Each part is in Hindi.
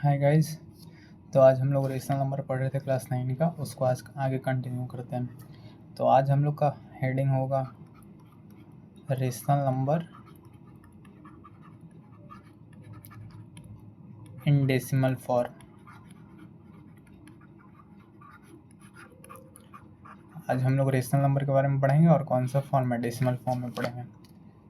Hi guys. तो आज हम लोग रेशनल नंबर पढ़ रहे थे क्लास 9 का, उसको आज आगे कंटिन्यू करते हैं। तो आज हम लोग का हेडिंग होगा rational number in decimal form. आज हम लोग रेशनल नंबर के बारे में पढ़ेंगे और कौन सा फॉर्म है, डेसिमल फॉर्म में पढ़ेंगे।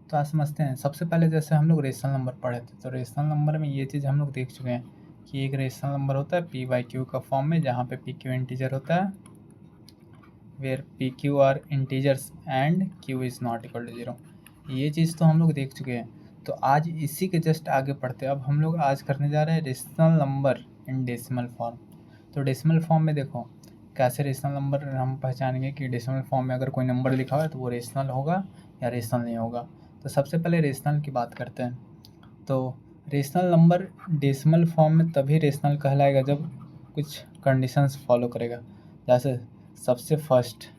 तो आज समझते हैं। सबसे पहले जैसे हम लोग रेशनल नंबर पढ़े थे, तो रेशनल नंबर में ये चीज़ हम लोग देख चुके हैं कि एक रेशनल नंबर होता है p/q का फॉर्म में, जहाँ पे p q इंटीजर होता है, where pq are integers and q is not equal to 0। ये चीज़ तो हम लोग देख चुके हैं। तो आज इसी के जस्ट आगे पढ़ते हैं। अब हम लोग आज करने जा रहे हैं rational number in decimal form. तो डेसिमल फॉर्म में देखो कैसे रेशनल नंबर हम पहचानेंगे कि डेसिमल फॉर्म में अगर कोई नंबर लिखा हुआ है तो वो रेशनल होगा या रेशनल नहीं होगा। तो सबसे पहले रेशनल की बात करते हैं। तो रेशनल नंबर डेसिमल फॉर्म में तभी रेशनल कहलाएगा जब कुछ कंडीशंस फॉलो करेगा। जैसे सबसे फर्स्ट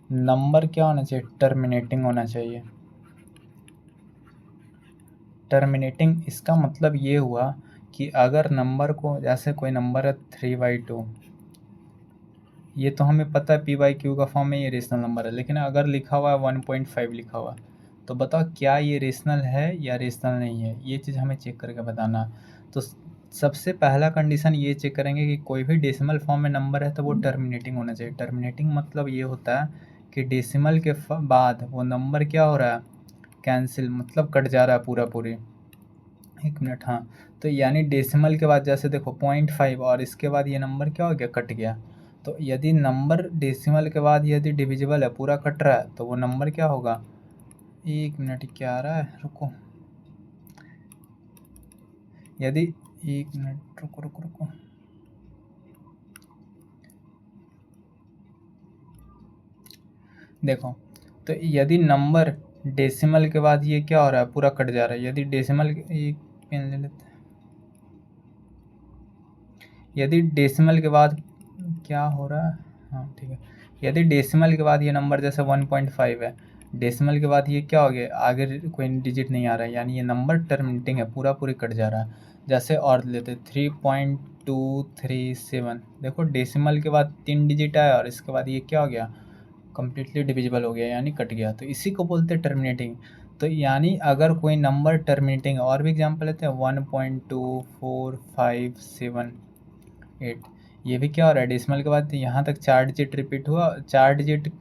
नंबर क्या होना चाहिए, टर्मिनेटिंग होना चाहिए। टर्मिनेटिंग इसका मतलब ये हुआ कि अगर नंबर को, जैसे कोई नंबर है 3/2, ये तो हमें पता है p/q का फॉर्म में ये रेशनल नंबर है, लेकिन अगर लिखा हुआ है 1.5 लिखा हुआ, तो बताओ क्या ये रेशनल है या रेशनल नहीं है। ये चीज़ हमें चेक करके बताना। तो सबसे पहला कंडीशन ये चेक करेंगे कि कोई भी डेसिमल फॉर्म में नंबर है तो वो टर्मिनेटिंग होना चाहिए। टर्मिनेटिंग मतलब ये होता है कि डेसिमल के बाद वो नंबर क्या हो रहा है, कैंसिल, मतलब कट जा रहा है पूरा पूरी। एक मिनट, हाँ। तो यानी डेसिमल के बाद जैसे देखो 0.5 और इसके बाद ये नंबर क्या हो गया, कट गया। तो यदि नंबर डेसिमल के बाद यदि डिविजिबल है, पूरा कट रहा है, तो वो नंबर क्या होगा। एक मिनट, क्या आ रहा है, रुको। यदि एक मिनट, रुको रुको रुको। देखो, तो यदि नंबर डेसिमल के बाद ये क्या हो रहा है, पूरा कट जा रहा है। यदि डेसिमल, एक पेन ले लेते हैं। यदि डेसिमल के बाद क्या हो रहा है, हाँ ठीक है। यदि डेसिमल के बाद ये नंबर जैसे 1.5 है, डेसिमल के बाद ये क्या हो गया, आगे कोई डिजिट नहीं आ रहा है, यानी ये नंबर टर्मिनेटिंग है, पूरा पूरी कट जा रहा है। जैसे और लेते 3.237, देखो डेसिमल के बाद 3 डिजिट आया और इसके बाद ये क्या हो गया, कम्प्लीटली डिविजिबल हो गया, यानी कट गया। तो इसी को बोलते हैं टर्मिनेटिंग। तो यानी अगर कोई नंबर टर्मिनेटिंग, और भी एग्जांपल लेते हैं, 1.24578, ये भी क्या हो रहा है, डेसिमल के बाद यहाँ तक 4 डिजिट रिपीट हुआ, 4 डिजिट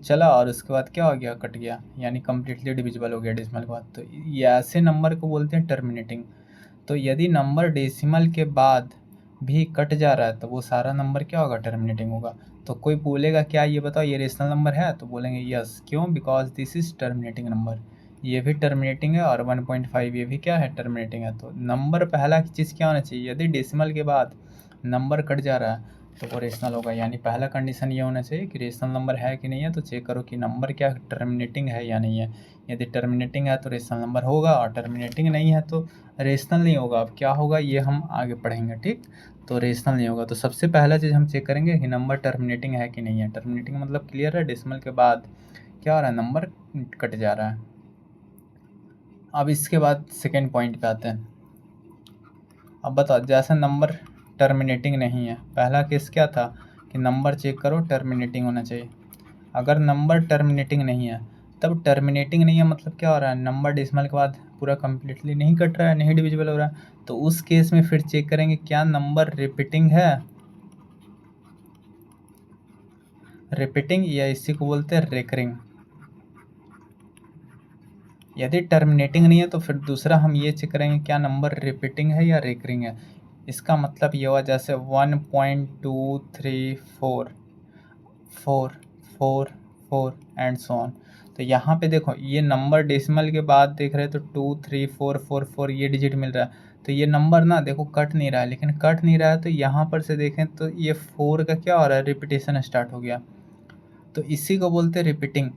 चला और उसके बाद क्या हो गया, कट गया, यानी कम्प्लीटली डिविजिबल हो गया डेसिमल के बाद। तो ये ऐसे नंबर को बोलते हैं टर्मिनेटिंग। तो यदि नंबर डेसिमल के बाद भी कट जा रहा है तो वो सारा नंबर क्या होगा, टर्मिनेटिंग होगा। तो कोई बोलेगा क्या ये बताओ ये रेशनल नंबर है, तो बोलेंगे यस। क्यों, because this is terminating number. ये भी टर्मिनेटिंग है और 1.5 ये भी क्या है, टर्मिनेटिंग है। तो नंबर पहला चीज़ क्या होना चाहिए, यदि डेसिमल के बाद नंबर कट जा रहा है तो वो रेशनल होगा। यानी पहला कंडीशन ये होना चाहिए कि रेशनल नंबर है कि नहीं है। तो चेक करो कि नंबर क्या टर्मिनेटिंग है या नहीं है। यदि टर्मिनेटिंग है तो रेशनल नंबर होगा, और टर्मिनेटिंग नहीं है तो रेशनल नहीं होगा। अब क्या होगा ये हम आगे पढ़ेंगे, ठीक। तो रेशनल नहीं होगा। तो सबसे पहला चीज़ हम चेक करेंगे कि नंबर टर्मिनेटिंग है कि नहीं है। टर्मिनेटिंग मतलब क्लियर है, डेसिमल के बाद क्या हो रहा है, नंबर कट जा रहा है। अब इसके बाद सेकेंड पॉइंट पे आते हैं। अब बताओ, जैसे नंबर टर्मिनेटिंग नहीं है, पहला केस क्या था कि नंबर चेक करो टर्मिनेटिंग होना चाहिए। अगर नंबर टर्मिनेटिंग नहीं है, तब टर्मिनेटिंग नहीं है मतलब क्या हो रहा है, नंबर डेसिमल के बाद पूरा कम्प्लीटली नहीं कट रहा है, नहीं डिविजिबल हो रहा है। तो उस केस में फिर चेक करेंगे क्या नंबर रिपीटिंग है, रिपीटिंग, या इसी को बोलते हैं रेकरिंग। यदि टर्मिनेटिंग नहीं है तो फिर दूसरा हम ये चेक करेंगे क्या नंबर रिपीटिंग है या रेकरिंग है। इसका मतलब ये हुआ जैसे 1.234 4 4 4 एंड सो ऑन। तो यहाँ पे देखो ये नंबर डेसिमल के बाद देख रहे हैं तो 23444 ये डिजिट मिल रहा है। तो ये नंबर ना देखो कट नहीं रहा है, लेकिन कट नहीं रहा है तो यहाँ पर से देखें तो ये 4 का क्या हो रहा है, रिपीटेशन स्टार्ट हो गया। तो इसी को बोलते हैं रिपीटिंग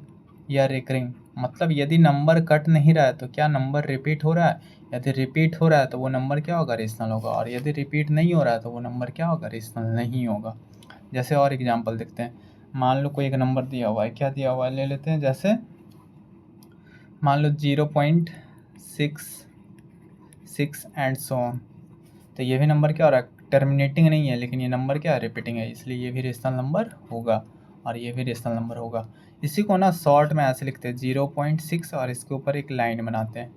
या रिकरिंग। मतलब यदि नंबर कट नहीं रहा है तो क्या नंबर रिपीट हो रहा है। यदि रिपीट हो रहा है तो वो नंबर क्या होगा, रेशनल होगा। और यदि रिपीट नहीं हो रहा है तो वो नंबर क्या होगा, रेशनल नहीं होगा। जैसे और एग्जांपल देखते हैं। मान लो कोई एक नंबर दिया हुआ है, क्या दिया हुआ है ले लेते हैं। जैसे मान लो 0.66 एंड सो ऑन। तो ये भी नंबर क्या हो रहा है, टर्मिनेटिंग नहीं है, लेकिन ये नंबर क्या है, रिपीटिंग है, इसलिए ये भी रेशनल नंबर होगा और ये भी रेशनल नंबर होगा। इसी को ना शॉर्ट में ऐसे लिखते हैं 0.6 और इसके ऊपर एक लाइन बनाते हैं।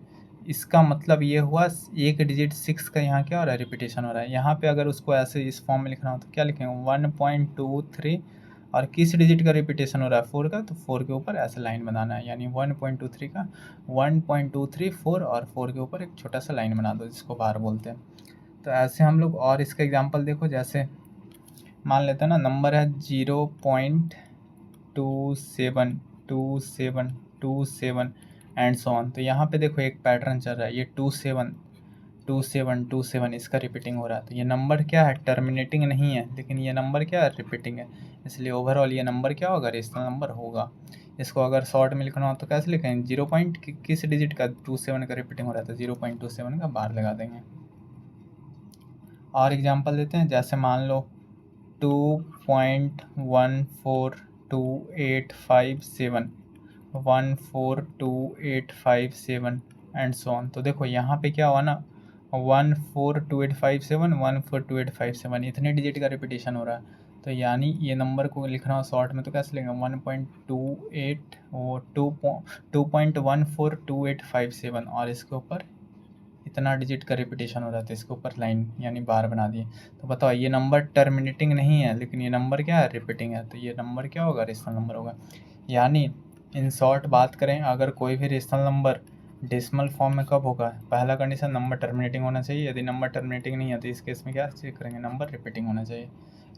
इसका मतलब ये हुआ एक डिजिट 6 का यहाँ क्या हो रहा है, रिपीटेशन हो रहा है। यहाँ पे अगर उसको ऐसे इस फॉर्म में लिखना हो तो क्या लिखेंगे, 1.23 और किस डिजिट का रिपीटेशन हो रहा है, 4 का, तो 4 के ऊपर ऐसे लाइन बनाना है, यानी 1.23 का 1.234 और 4 के ऊपर एक छोटा सा लाइन बना दो, जिसको बार बोलते हैं। तो ऐसे हम लोग और इसका एग्जांपल देखो, जैसे मान लेते हैं ना नंबर है 0.272727 एंड सो ऑन। तो यहाँ पे देखो एक पैटर्न चल रहा है, ये 272727 इसका रिपीटिंग हो रहा है। तो ये नंबर क्या है, टर्मिनेटिंग नहीं है, लेकिन ये नंबर क्या है, रिपीटिंग है, इसलिए ओवरऑल ये नंबर क्या होगा, रेशनल नंबर होगा। इसको अगर शॉर्ट में लिखना हो तो कैसे लिखेंगे, 0 पॉइंट किस डिजिट का, 27 का रिपीटिंग हो रहा था, 0.27 का बार लगा देंगे। और एग्जांपल देते हैं, जैसे मान लो 2.142857 14285 एंड सो ऑन। तो देखो यहाँ पे क्या हुआ ना, 14285 14285 इतने डिजिट का रिपीटेशन हो रहा है। तो यानी ये नंबर को लिखना हो शॉर्ट में तो कैसे लेंगे, 1.28 वो 2.142857 और इसके ऊपर इतना डिजिट का रिपीटेशन हो रहा था, इसके ऊपर लाइन यानी बार बना दिए। तो बताओ ये नंबर टर्मिनेटिंग नहीं है, लेकिन ये नंबर क्या है, रिपीटिंग है, तो ये नंबर क्या होगा, रेशनल नंबर होगा। यानी इन शॉर्ट बात करें, अगर कोई भी रेशनल नंबर डेसिमल फॉर्म में कब होगा, पहला कंडीशन नंबर टर्मिनेटिंग होना चाहिए, यदि नंबर टर्मिनेटिंग नहीं है तो इस केस में क्या चेक करेंगे, नंबर रिपीटिंग होना चाहिए,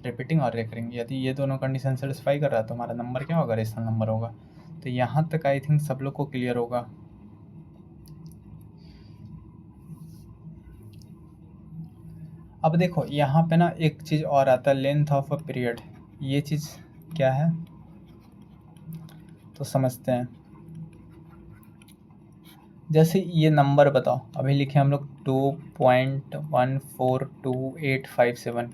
रिपीटिंग और रेकरिंग। यदि ये दोनों कंडीशन सेटिस्फाई कर रहा है तो हमारा नंबर क्या होगा, रेशनल नंबर होगा। तो यहाँ तक आई थिंक सब लोग को क्लियर होगा। अब देखो यहाँ पे ना एक चीज़ और आता है, लेंथ ऑफ अ पीरियड। ये चीज़ क्या है तो समझते हैं। जैसे ये नंबर बताओ, अभी लिखे हम लोग 2.142857,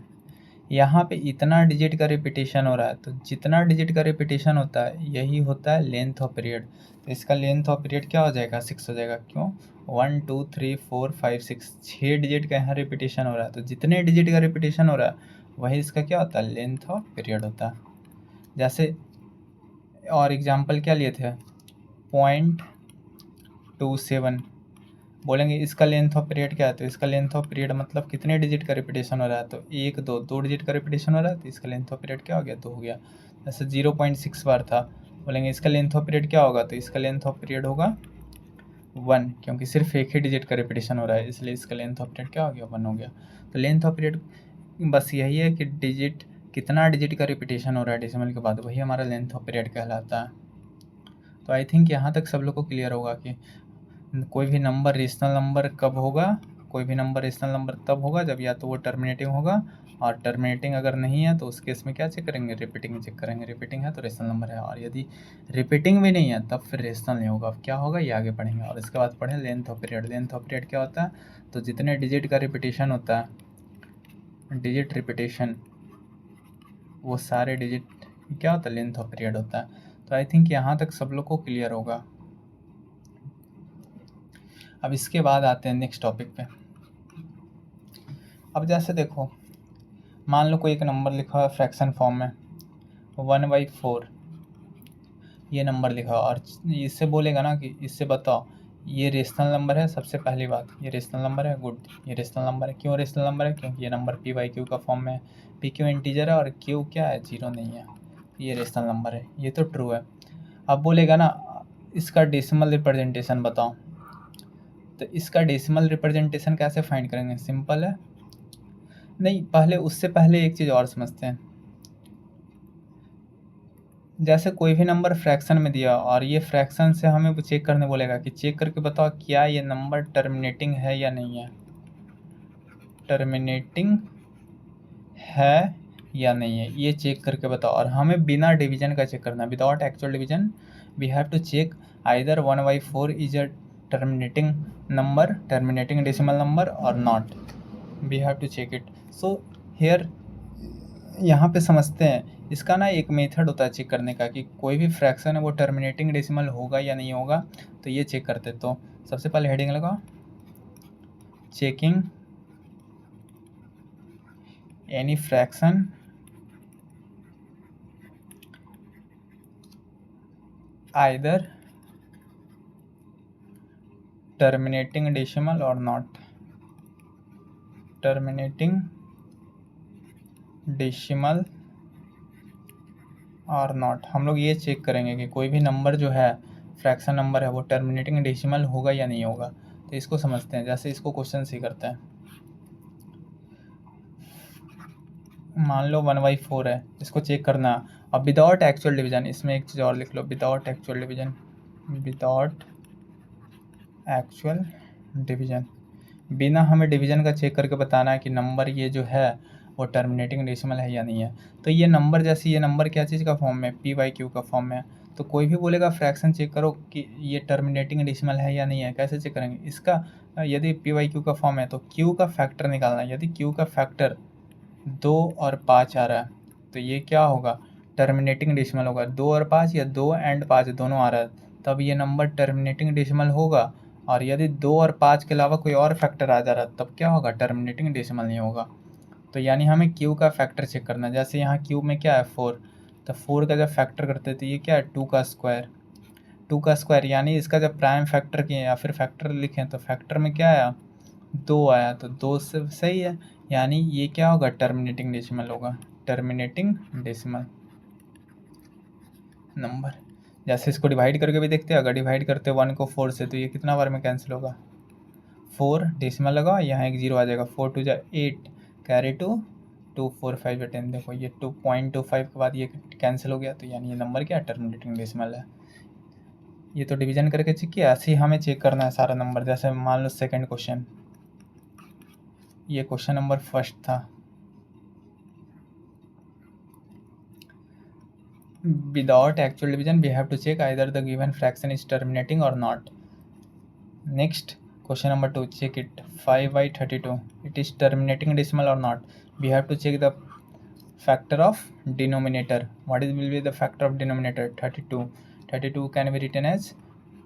यहाँ पे इतना डिजिट का रिपीटेशन हो रहा है, तो जितना डिजिट का रिपीटेशन होता है यही होता है लेंथ ऑफ पीरियड। तो इसका लेंथ ऑफ पीरियड क्या हो जाएगा, 6 हो जाएगा। क्यों, 1 2 3 4 5 6 6 डिजिट का यहाँ रिपीटेशन हो रहा है, तो जितने डिजिट का रिपीटेशन हो रहा है वही इसका क्या होता है, लेंथ ऑफ पीरियड होता है। जैसे और एग्जाम्पल क्या लिए थे, 0.27 बोलेंगे इसका लेंथ ऑफ पीरियड क्या है, तो इसका लेंथ ऑफ पीरियड मतलब कितने डिजिट का रिपीटेशन हो रहा है, तो 1 2 2 डिजिट का रिपीटेशन हो रहा है, तो इसका लेंथ ऑफ पीरियड क्या हो गया, 2 हो गया। जैसे 0.6 बार था, बोलेंगे इसका लेंथ ऑफ पीरियड क्या होगा, तो इसका लेंथ ऑफ पीरियड होगा 1, क्योंकि सिर्फ एक ही डिजिट का रिपीटेशन हो रहा है, इसलिए इसका लेंथ ऑफ पीरियड क्या हो गया, 1 हो गया। तो लेंथ ऑफ पीरियड बस यही है कि डिजिट कितना डिजिट का रिपीटेशन हो रहा है डेसिमल के बाद, वही हमारा लेंथ ऑफ पीरियड कहलाता है। तो आई थिंक यहाँ तक सब लोग को क्लियर होगा कि कोई भी नंबर रेशनल नंबर कब होगा, कोई भी नंबर रेशनल नंबर तब होगा जब या तो वो टर्मिनेटिंग होगा, और टर्मिनेटिंग अगर नहीं है तो उस केस में क्या चेक करेंगे, रिपीटिंग चेक करेंगे। रिपीटिंग है तो रेशनल नंबर है, और यदि रिपीटिंग भी नहीं है तब फिर रेशनल नहीं होगा। अब क्या होगा ये आगे पढ़ेंगे। और इसके बाद पढ़ें length of period. Length of period क्या होता है, तो जितने डिजिट का रिपीटेशन होता है, डिजिट रिपीटेशन, वो सारे डिजिट क्या होता है, लेंथ ऑफ पीरियड होता है। तो आई थिंक यहाँ तक सब लोग को क्लियर होगा। अब इसके बाद आते हैं नेक्स्ट टॉपिक पे। अब जैसे देखो, मान लो कोई एक नंबर लिखा हुआ है फ्रैक्शन फॉर्म में 1/4, ये नंबर लिखा हुआ, और इससे बोलेगा ना कि इससे बताओ ये रेशनल नंबर है। सबसे पहली बात, ये रेशनल नंबर है, गुड, ये रेशनल नंबर है। क्यों रेशनल नंबर है, क्योंकि ये नंबर p/q का फॉर्म में है। p/q इंटीजर है और q क्या है, 0 नहीं है, ये रेशनल नंबर है, ये तो ट्रू है। अब बोलेगा ना इसका डेसिमल रिप्रेजेंटेशन बताओ, तो इसका डेसिमल रिप्रेजेंटेशन कैसे फाइंड करेंगे, सिंपल है। नहीं, पहले उससे पहले एक चीज़ और समझते हैं। जैसे कोई भी नंबर फ्रैक्शन में दिया और ये फ्रैक्शन से हमें वो चेक करने बोलेगा कि चेक करके बताओ क्या ये नंबर टर्मिनेटिंग है या नहीं है, टर्मिनेटिंग है या नहीं है, ये चेक करके बताओ। और हमें बिना डिवीजन का चेक करना है, without actual division we have to check either 1/4 is a terminating number, terminating decimal number और not, we have to check it. So here यहाँ पे समझते हैं, इसका ना एक मेथड होता है चेक करने का कि कोई भी फ्रैक्शन है वो टर्मिनेटिंग डेसिमल होगा या नहीं होगा। तो ये चेक करते, तो सबसे पहले हेडिंग लगाओ, checking any fraction either terminating decimal or not, terminating decimal और नॉट। हम लोग ये चेक करेंगे कि कोई भी नंबर जो है फ्रैक्शन नंबर है वो टर्मिनेटिंग डेसिमल होगा या नहीं होगा। तो इसको समझते हैं, जैसे इसको क्वेश्चन से करते हैं। मान लो 1/4 है, इसको चेक करना। अब विदाउट एक्चुअल डिवीजन, इसमें एक चीज़ और लिख लो, without actual division, without actual division, बिना हमें डिवीजन का चेक करके बताना है कि नंबर ये जो है वो टर्मिनेटिंग डेसिमल है या नहीं है। तो ये नंबर, जैसे ये नंबर क्या चीज़ का फॉर्म में, p/q का फॉर्म में है, तो कोई भी बोलेगा फ्रैक्शन चेक करो कि ये टर्मिनेटिंग डेसिमल है या नहीं है। कैसे चेक करेंगे इसका, यदि p/q का फॉर्म है तो q का फैक्टर निकालना है। यदि q का फैक्टर 2 और 5 आ रहा है तो ये क्या होगा, टर्मिनेटिंग डेसिमल होगा। 2 और 5 या 2 एंड 5 दोनों आ रहा है, तब ये नंबर टर्मिनेटिंग डेसिमल होगा। और यदि 2 और 5 के अलावा कोई और फैक्टर आ जा रहा है तब क्या होगा, टर्मिनेटिंग डेसिमल नहीं होगा। तो यानी हमें क्यू का फैक्टर चेक करना है। जैसे यहाँ क्यू में क्या है 4, तो 4 का जब फैक्टर करते तो ये क्या है 2 का स्क्वायर, 2 का स्क्वायर, यानी इसका जब प्राइम फैक्टर किए या फिर फैक्टर लिखें तो फैक्टर में क्या आया 2 आया, तो 2 से सही है। यानी ये क्या होगा, टर्मिनेटिंग डेसिमल होगा, टर्मिनेटिंग डेसिमल नंबर। जैसे इसको डिवाइड करके भी देखते हैं, अगर डिवाइड करते 1 को 4 से तो ये कितना बार में कैंसिल होगा, 4 डेसिमल लगा, यहाँ एक जीरो आ जाएगा, 4 2 जा 8, कैरी 2, 2 4 5 10, देखो ये 2.25 के बाद ये कैंसिल हो गया। तो यानी ये नंबर क्या है, टर्मिनेटिंग डेसिमल है। ये तो डिवीजन करके चेक किया, ऐसे ही हमें चेक करना है सारा नंबर। जैसे मान लो सेकंड क्वेश्चन, ये क्वेश्चन नंबर फर्स्ट था, without actual division we have to check either the given fraction is terminating or not. Next question number 2, check it, 5/32, it is terminating decimal or not. We have to check the factor of denominator. What will be the factor of denominator, 32. 32 can be written as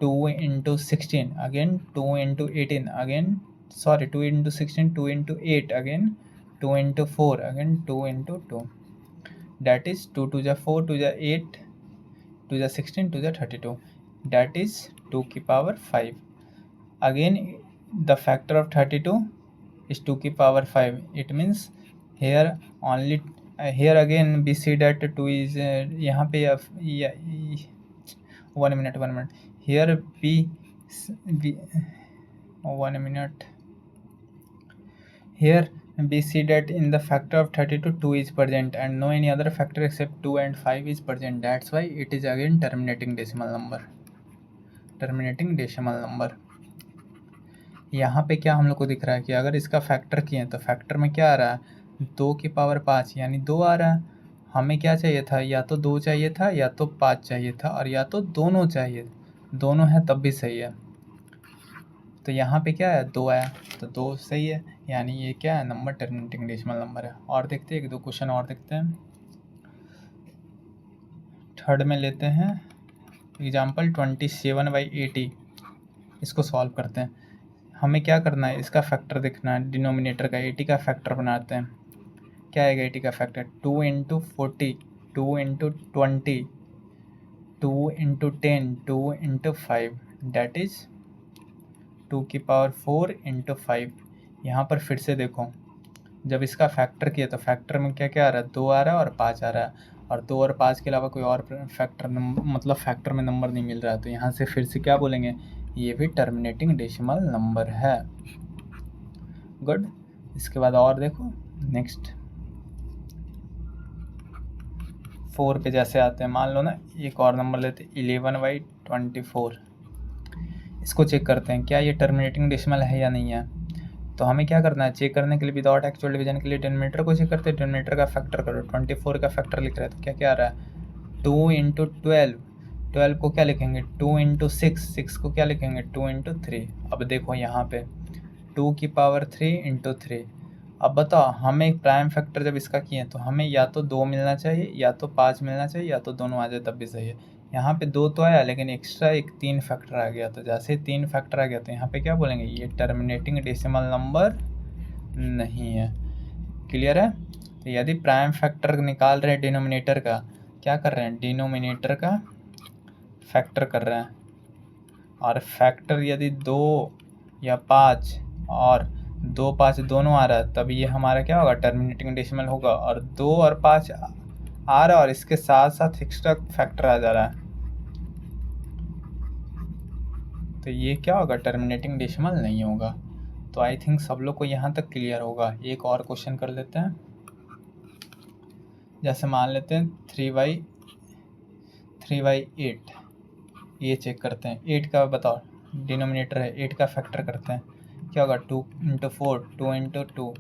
2 into 16, again 2 into 18, again 2 into 16, 2 into 8, again 2 into 4, again 2 into 2, that is 2 2 जा 4, 2 जा 8, 2 जा 16, 2 जा 32, that is 2 की power 5. Again the factor of 32 is 2 की power 5. It means here only here again we see that 2 is यहाँ पे 1 minute here b 1 minute, here we see that in the factor of 32 2 is present and no any other factor except 2 and 5 is present. That's why it is again terminating decimal number, terminating decimal number. यहाँ पे क्या हम लोग को दिख रहा है कि अगर इसका फैक्टर किए तो फैक्टर में क्या आ रहा है, 2 की पावर 5 यानी 2 आ रहा है। हमें क्या चाहिए था, या तो 2 चाहिए था या तो 5 चाहिए था, और या तो दोनों चाहिए, दोनों है तब भी सही है। तो यहाँ पे क्या है 2 आया, तो 2 सही है, यानी ये क्या है नंबर टर्मिनेटिंग डेसिमल नंबर है। और देखते हैं 1-2 क्वेश्चन और देखते हैं। थर्ड में लेते हैं एग्जाम्पल 27/80, इसको सॉल्व करते हैं। हमें क्या करना है, इसका फैक्टर देखना है, डिनोमिनेटर का 80 का फैक्टर बनाते हैं। क्या आएगा 80 का factor, 2 into 40, 2 into 20, 2 into 10, 2 into 5, that is 2 की पावर 4 into 5। यहाँ पर फिर से देखो, जब इसका फैक्टर किया तो फैक्टर में क्या क्या आ रहा है, 2 आ रहा है और 5 आ रहा है, और 2 और 5 के अलावा कोई और फैक्टर मतलब फैक्टर में नंबर नहीं मिल रहा है। तो यहाँ से फिर से क्या बोलेंगे, ये भी टर्मिनेटिंग डेसिमल नंबर है। गुड। इसके बाद और देखो नेक्स्ट 4 पे जैसे आते हैं, मान लो ना एक और नंबर लेते 11/24, इसको चेक करते हैं क्या ये टर्मिनेटिंग डेसिमल है या नहीं है। तो हमें क्या करना है, चेक करने के लिए विदाउट एक्चुअल डिवीजन के लिए डिनोमिनेटर को चेक करते हैं। डिनोमिनेटर का फैक्टर करो, 24 का फैक्टर लिख रहे हैं तो क्या क्या आ रहा है 2 into 12, 12 को क्या लिखेंगे 2 into 6, 6 को क्या लिखेंगे 2 into 3। अब देखो यहाँ पे 2 की पावर 3 into 3। अब बताओ हमें प्राइम फैक्टर जब इसका किए तो हमें या तो 2 मिलना चाहिए या तो 5 मिलना चाहिए या तो दोनों आ जाए तब भी सही है। यहाँ पे 2 तो आया लेकिन एक्स्ट्रा एक 3 फैक्टर आ गया, तो जैसे 3 फैक्टर आ गया तो यहाँ पे क्या बोलेंगे, ये टर्मिनेटिंग डेसिमल नंबर नहीं है। क्लियर है। तो यदि प्राइम फैक्टर निकाल रहे हैं डिनोमिनेटर का, क्या कर रहे हैं, डिनोमिनेटर का फैक्टर कर रहे हैं, और फैक्टर यदि 2 या 5 और 2 5 दोनों आ रहा है, तब ये हमारा क्या होगा, टर्मिनेटिंग डेसिमल होगा। और 2 और 5 आ रहा है और इसके साथ साथ एक्स्ट्रा फैक्टर आ जा रहा है, तो ये क्या होगा, टर्मिनेटिंग डेसिमल नहीं होगा। तो आई थिंक सब लोग को यहाँ तक क्लियर होगा। एक और क्वेश्चन कर लेते हैं। जैसे मान लेते हैं 3/8, ये चेक करते हैं। 8 का बताओ, डिनोमिनेटर है, 8 का फैक्टर करते हैं, क्या होगा, 2 × 4, 2 × 2,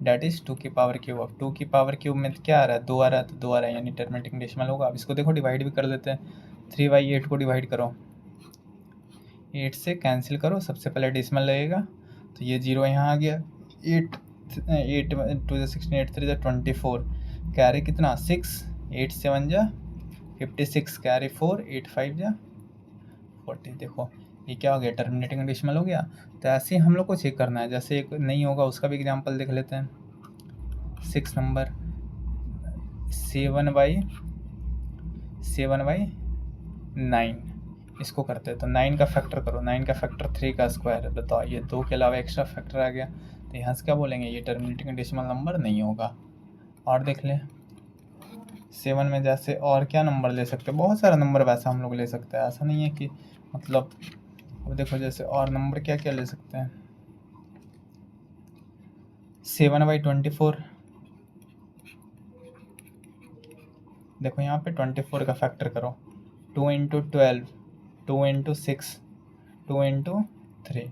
डेट इज़ 2 की पावर क्यूब। अब 2 की पावर क्यूब में क्या आ रहा है, 2 आ रहा है, तो 2 आ रहा है, यानी टर्मिनेटिंग डेसिमल होगा। अब इसको देखो डिवाइड भी कर लेते हैं। 3/8 को डिवाइड करो, 8 से कैंसिल करो, सबसे पहले डेसिमल लगेगा, तो ये 0 यहाँ आ गया। 8 8 2 16, 8 3 24, कैरी कितना 6, 8 7 जा 56, कैरी 4, 8 5 जा 40। देखो ये क्या हो गया, टर्मिनेटिंग डेसिमल हो गया। तो ऐसे ही हम लोग को चेक करना है। जैसे एक नहीं होगा उसका भी एग्जांपल देख लेते हैं। 6 नंबर 7/9, इसको करते हैं। तो 9 का फैक्टर करो, 9 का फैक्टर 3 का स्क्वायर है। बताओ ये 2 के अलावा एक्स्ट्रा फैक्टर आ गया, तो यहाँ से क्या बोलेंगे, ये टर्मिनेटिंग डेसिमल नंबर नहीं होगा। और देख लें 7 में जैसे और क्या नंबर ले सकते हैं, बहुत सारा नंबर वैसा हम लोग ले सकते हैं, ऐसा नहीं है कि मतलब। अब देखो जैसे और नंबर क्या क्या ले सकते हैं, 7/24, देखो यहाँ पे 24 का फैक्टर करो, 2 × 12, 2 × 6, 2 × 3,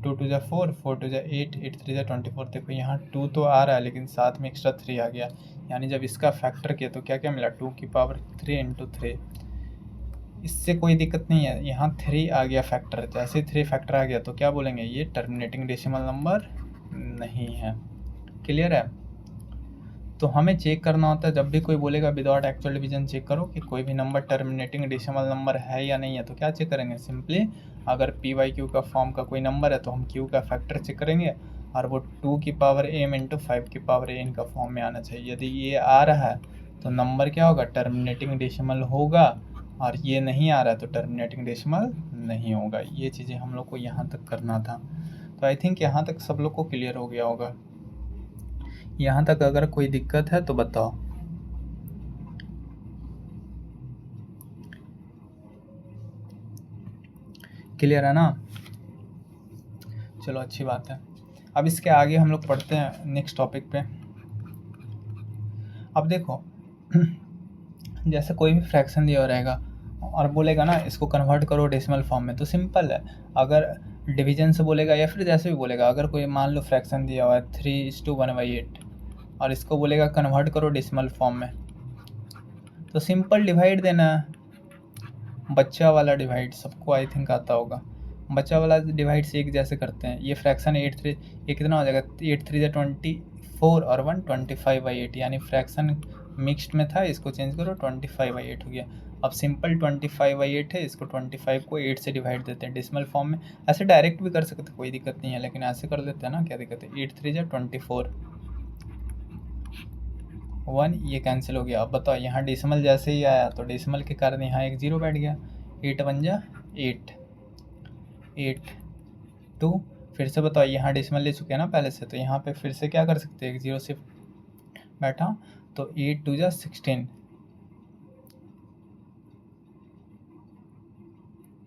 2 2 जा 4, 4 2 जा 8, 8 3 जा 24। देखो यहाँ 2 तो आ रहा है लेकिन साथ में एक्स्ट्रा 3 आ गया, यानी जब इसका फैक्टर किया तो क्या क्या मिला, 2 की पावर 3 × 3। इससे कोई दिक्कत नहीं है, यहाँ 3 आ गया फैक्टर, जैसे 3 फैक्टर आ गया तो क्या बोलेंगे, ये टर्मिनेटिंग डेसिमल नंबर नहीं है। क्लियर है। तो हमें चेक करना होता है, जब भी कोई बोलेगा विदाउट एक्चुअल डिवीजन चेक करो कि कोई भी नंबर टर्मिनेटिंग डेसिमल नंबर है या नहीं है, तो क्या चेक करेंगे, सिंपली अगर p/q का फॉर्म का कोई नंबर है तो हम q का फैक्टर चेक करेंगे, और वो 2 की पावर m × 5 की पावर n का फॉर्म में आना चाहिए। यदि ये आ रहा है तो नंबर क्या होगा, टर्मिनेटिंग डेसिमल होगा, और ये नहीं आ रहा है तो टर्मिनेटिंग डेसिमल नहीं होगा। ये चीज़ें हम लोग को यहाँ तक करना था। तो आई थिंक यहाँ तक सब लोग को क्लियर हो गया होगा। यहाँ तक अगर कोई दिक्कत है तो बताओ। क्लियर है ना, चलो अच्छी बात है। अब इसके आगे हम लोग पढ़ते हैं नेक्स्ट टॉपिक पे। अब देखो जैसे कोई भी फ्रैक्शन दिया रहेगा और बोलेगा ना इसको कन्वर्ट करो डेसिमल फॉर्म में, तो सिंपल है। अगर डिवीजन से बोलेगा या फिर जैसे भी बोलेगा, अगर कोई मान लो फ्रैक्शन दिया हुआ है 3:1/8 और इसको बोलेगा कन्वर्ट करो डेसिमल फॉर्म में, तो सिंपल डिवाइड देना है, बच्चा वाला डिवाइड, सबको आई थिंक आता होगा। बच्चा वाला डिवाइड से एक जैसे करते हैं। ये फ्रैक्शन 8 3 ये कितना हो जाएगा, 8 3 24 और 1 25/8, यानी फ्रैक्शन मिक्स्ड में था, इसको चेंज करो 25/8 हो गया। अब सिंपल 25/8 है, इसको 25 को 8 से डिवाइड देते हैं डेसिमल फॉर्म में। ऐसे डायरेक्ट भी कर सकते, कोई दिक्कत नहीं है, लेकिन ऐसे कर लेते हैं ना, क्या दिक्कत है। 8 3 24, 1 ये कैंसिल हो गया। अब बताओ यहाँ डेसिमल जैसे ही आया तो डेसिमल के कारण यहाँ एक 0 बैठ गया, 8 1 जा 8, 8 2। फिर से बताओ, यहाँ डेसिमल ले चुके हैं ना पहले से, तो यहाँ पे फिर से क्या कर सकते हैं, एक 0 से बैठा, तो 8 2 जा 16,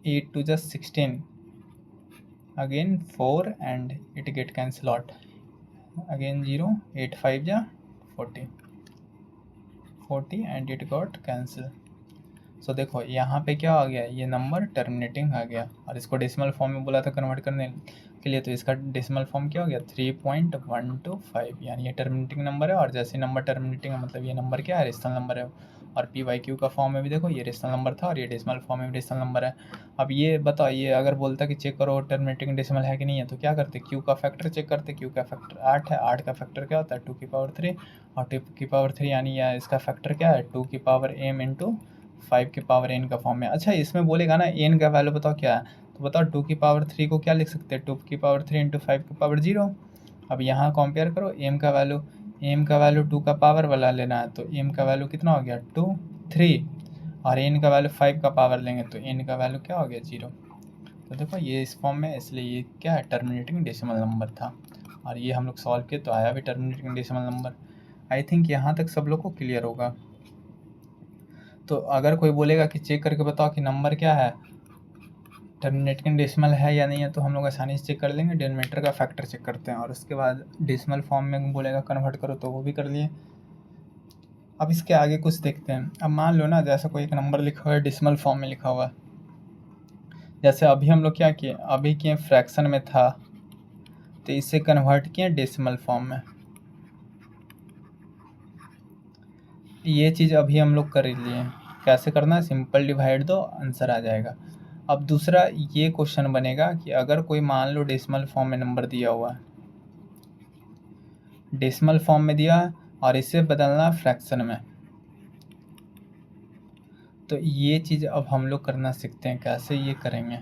8 2 जा 16, again 4 and it get cancel out, again 0, 8 5 जा 40 एंड इट गॉट कैंसिल। सो देखो यहाँ पे क्या आ गया, ये नंबर टर्मिनेटिंग आ गया, और इसको डेसिमल फॉर्म में बोला था कन्वर्ट करने के लिए, तो इसका डेसिमल फॉर्म क्या हो गया, 3.125, यानी ये टर्मिनेटिंग नंबर है। और जैसे नंबर टर्मिनेटिंग है मतलब ये नंबर क्या है, रेशनल नंबर है। और p/q का फॉर्म में भी देखो ये रेशनल नंबर था, और ये डेसिमल फॉर्म में भी रेशनल नंबर है। अब ये बताओ, ये अगर बोलता कि चेक करो टर्मिनेटिंग डेसिमल है कि नहीं है, तो क्या करते, q का फैक्टर चेक करते। q का फैक्टर 8 है, 8 का फैक्टर क्या होता है, 2 की पावर 3, और 2 की पावर 3 यानी इसका फैक्टर क्या है, 2 की पावर m × 5 की पावर n का फॉर्म में। अच्छा इसमें बोलेगा ना n का वैल्यू बताओ क्या है, तो बताओ 2 की पावर 3 को क्या लिख सकते हैं, 2 की पावर 3 × 5 की पावर 0। अब यहाँ कंपेयर करो m का वैल्यू, एम का वैल्यू 2 का पावर वाला लेना है, तो एम का वैल्यू कितना हो गया 2 3, और एन का वैल्यू 5 का पावर लेंगे तो एन का वैल्यू क्या हो गया 0। तो देखो ये इस फॉर्म में, इसलिए ये क्या है टर्मिनेटिंग डेसिमल नंबर था, और ये हम लोग सॉल्व किए तो आया भी terminating decimal number. I think यहाँ तक सब लोग को क्लियर होगा। तो अगर कोई बोलेगा कि चेक करके बताओ कि नंबर क्या है, टर्मिनेटिंग डेसिमल है या नहीं है, तो हम लोग आसानी से चेक कर लेंगे। डिनोमिनेटर का फैक्टर चेक करते हैं और उसके बाद डेसिमल फॉर्म में बोलेगा कन्वर्ट करो तो वो भी कर लिए। अब इसके आगे कुछ देखते हैं। अब मान लो ना, जैसा कोई एक नंबर लिखा हुआ है डेसिमल फॉर्म में लिखा हुआ है, जैसे अभी हम लोग क्या किए, अभी किए फ्रैक्शन में था तो इसे कन्वर्ट किए डेसिमल फॉर्म में। ये चीज़ अभी हम लोग कर लिए। कैसे करना है, सिंपल डिवाइड दो, आंसर आ जाएगा। अब दूसरा ये क्वेश्चन बनेगा कि अगर कोई मान लो डेसिमल फॉर्म में नंबर दिया हुआ है, डेसिमल फॉर्म में दिया है और इसे बदलना फ्रैक्शन में, तो ये चीज़ अब हम लोग करना सीखते हैं। कैसे ये करेंगे,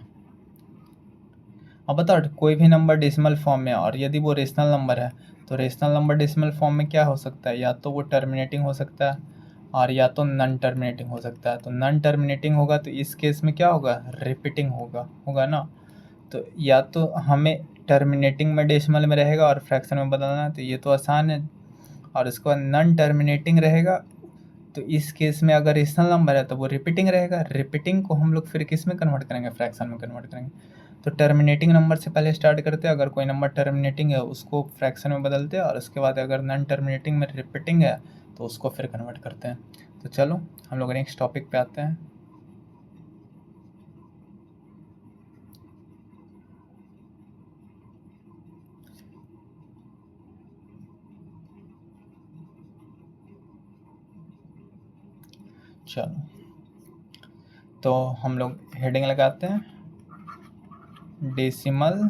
अब बताओ कोई भी नंबर डेसिमल फॉर्म में, और यदि वो रेशनल नंबर है तो रेशनल नंबर डेसिमल फॉर्म में क्या हो सकता है, या तो वो टर्मिनेटिंग हो सकता है और या तो नॉन टर्मिनेटिंग हो सकता है। तो नॉन टर्मिनेटिंग होगा तो इस केस में क्या होगा, रिपीटिंग होगा ना। तो या तो हमें टर्मिनेटिंग में डेसिमल में रहेगा और फ्रैक्शन में बदलना है, तो ये तो आसान है। और उसके बाद नॉन टर्मिनेटिंग रहेगा, तो इस केस में अगर रेशनल नंबर है तो वो रिपीटिंग रहेगा। रिपीटिंग को हम लोग फिर किस में कन्वर्ट करेंगे, फ्रैक्शन में कन्वर्ट करेंगे। तो टर्मिनेटिंग नंबर से पहले स्टार्ट करते हैं। अगर कोई नंबर टर्मिनेटिंग है उसको फ्रैक्शन में बदलते हैं, और उसके बाद अगर नॉन टर्मिनेटिंग में रिपीटिंग है तो उसको फिर कन्वर्ट करते हैं। तो चलो हम लोग नेक्स्ट टॉपिक पे आते हैं। चलो तो हम लोग हेडिंग लगाते हैं, डेसिमल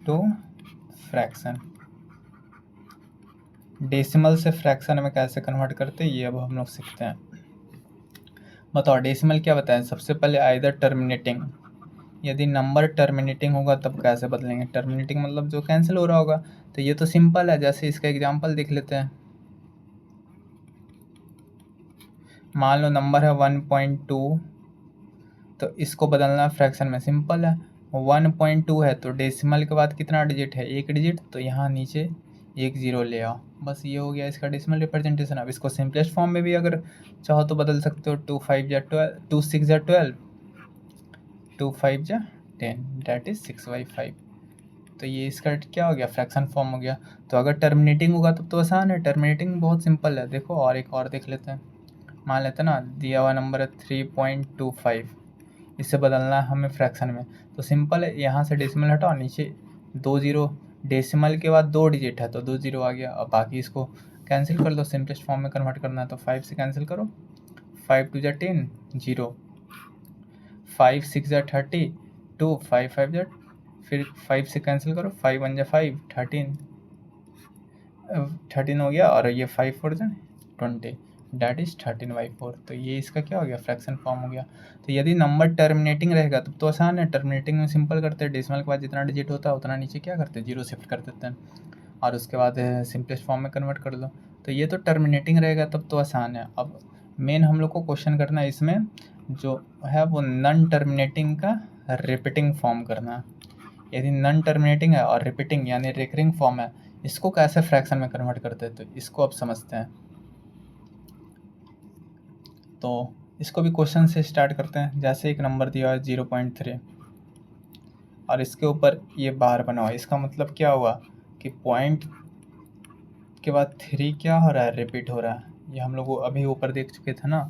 टू फ्रैक्शन। डेसिमल से फ्रैक्शन में कैसे कन्वर्ट करते हैं ये अब हम लोग सीखते हैं। बताओ डेसिमल क्या बताएं, सबसे पहले आइदर टर्मिनेटिंग, यदि नंबर टर्मिनेटिंग होगा तब कैसे बदलेंगे। टर्मिनेटिंग मतलब जो कैंसिल हो रहा होगा, तो ये तो सिंपल है। जैसे इसका एग्जांपल देख लेते हैं। मान लो नंबर है 1.2, तो इसको बदलना फ्रैक्शन में सिंपल है। 1.2 है तो डेसिमल के बाद कितना डिजिट है, एक डिजिट, तो यहाँ नीचे एक जीरो ले आओ, बस ये हो गया इसका डेसिमल रिप्रेजेंटेशन। अब इसको सिंपलेस्ट फॉर्म में भी अगर चाहो तो बदल सकते हो, 2 5 जा 12, 2 6 जा 12, 2 5 जा 10, डैट इज 6/5। तो ये इसका क्या हो गया, फ्रैक्शन फॉर्म हो गया। तो अगर टर्मिनेटिंग होगा तब तो आसान है, टर्मिनेटिंग बहुत सिंपल है। देखो और एक और देख लेते हैं। मान लेते हैं ना, दिया हुआ नंबर है 3.25, इसे बदलना है हमें फ्रैक्शन में। तो सिंपल है, यहाँ से डेसिमल हटाओ, नीचे 2 जीरो, डेसिमल के बाद 2 डिजिट है तो 2 जीरो आ गया। अब बाकी इसको कैंसिल कर दो, सिंपलेस्ट फॉर्म में कन्वर्ट करना है तो 5 से कैंसिल करो, 5 2 जा 10, जीरो, 5 6 जा 30, 2 5 5 जा, फिर 5 से कैंसिल करो, 5 1 जा 5, 13 हो गया, और ये 5 4 जा 20, डैट इज 13/4। तो ये इसका क्या हो गया, फ्रैक्शन फॉर्म हो गया। तो यदि नंबर टर्मिनेटिंग रहेगा तब तो आसान है, टर्मिनेटिंग में सिंपल करते हैं, डेसिमल के बाद जितना डिजिट होता है उतना नीचे क्या करते हैं, जीरो शिफ्ट कर देते हैं, और उसके बाद सिंपलेस्ट फॉर्म में कन्वर्ट कर दो। तो ये तो टर्मिनेटिंग रहेगा तब तो आसान है। अब मेन हम लोग को क्वेश्चन करना है इसमें, जो है वो नॉन टर्मिनेटिंग का रिपीटिंग फॉर्म करना है। यदि नॉन टर्मिनेटिंग है और रिपीटिंग यानी रिकरिंग फॉर्म है, इसको कैसे फ्रैक्शन में कन्वर्ट करते हैं, तो इसको अब समझते हैं। तो इसको भी क्वेश्चन से स्टार्ट करते हैं। जैसे एक नंबर दिया है 0.3 और इसके ऊपर ये बार बना हुआ है, इसका मतलब क्या हुआ कि पॉइंट के बाद 3 क्या हो रहा है, रिपीट हो रहा है। ये हम लोग अभी ऊपर देख चुके थे ना।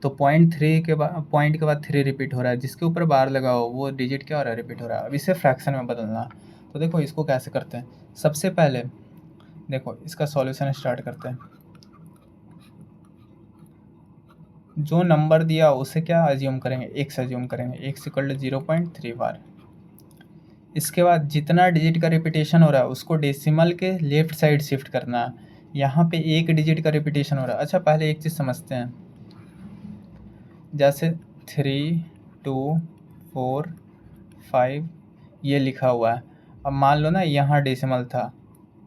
तो पॉइंट के बाद 3 रिपीट हो रहा है, जिसके ऊपर बार लगा हो वो डिजिट क्या हो रहा है, रिपीट हो रहा है। अब इसे फ्रैक्शन में बदलना है। तो देखो इसको कैसे करते हैं। सबसे पहले देखो इसका सॉल्यूशन स्टार्ट करते हैं। जो नंबर दिया उसे क्या अज्यूम करेंगे, एक्स अज्यूम करेंगे, एक्स इक्वल टू 0.3 बार। इसके बाद जितना डिजिट का रिपीटेशन हो रहा है उसको डेसिमल के लेफ्ट साइड शिफ्ट करना है। यहाँ पे एक डिजिट का रिपीटेशन हो रहा है। अच्छा पहले एक चीज़ समझते हैं, जैसे 3 2 4 5 ये लिखा हुआ है। अब मान लो ना यहाँ डेसिमल था,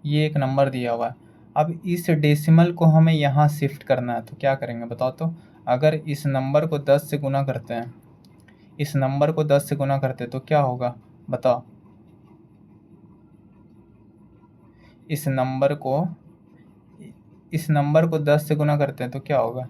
ये एक नंबर दिया हुआ है। अब इस डेसिमल को हमें यहाँ शिफ्ट करना है, तो क्या करेंगे बताओ तो। अगर इस नंबर को 10 से गुना करते हैं, इस नंबर को 10 से गुना करते हैं तो क्या होगा बताओ। इस नंबर को 10 से गुना करते हैं तो क्या होगा।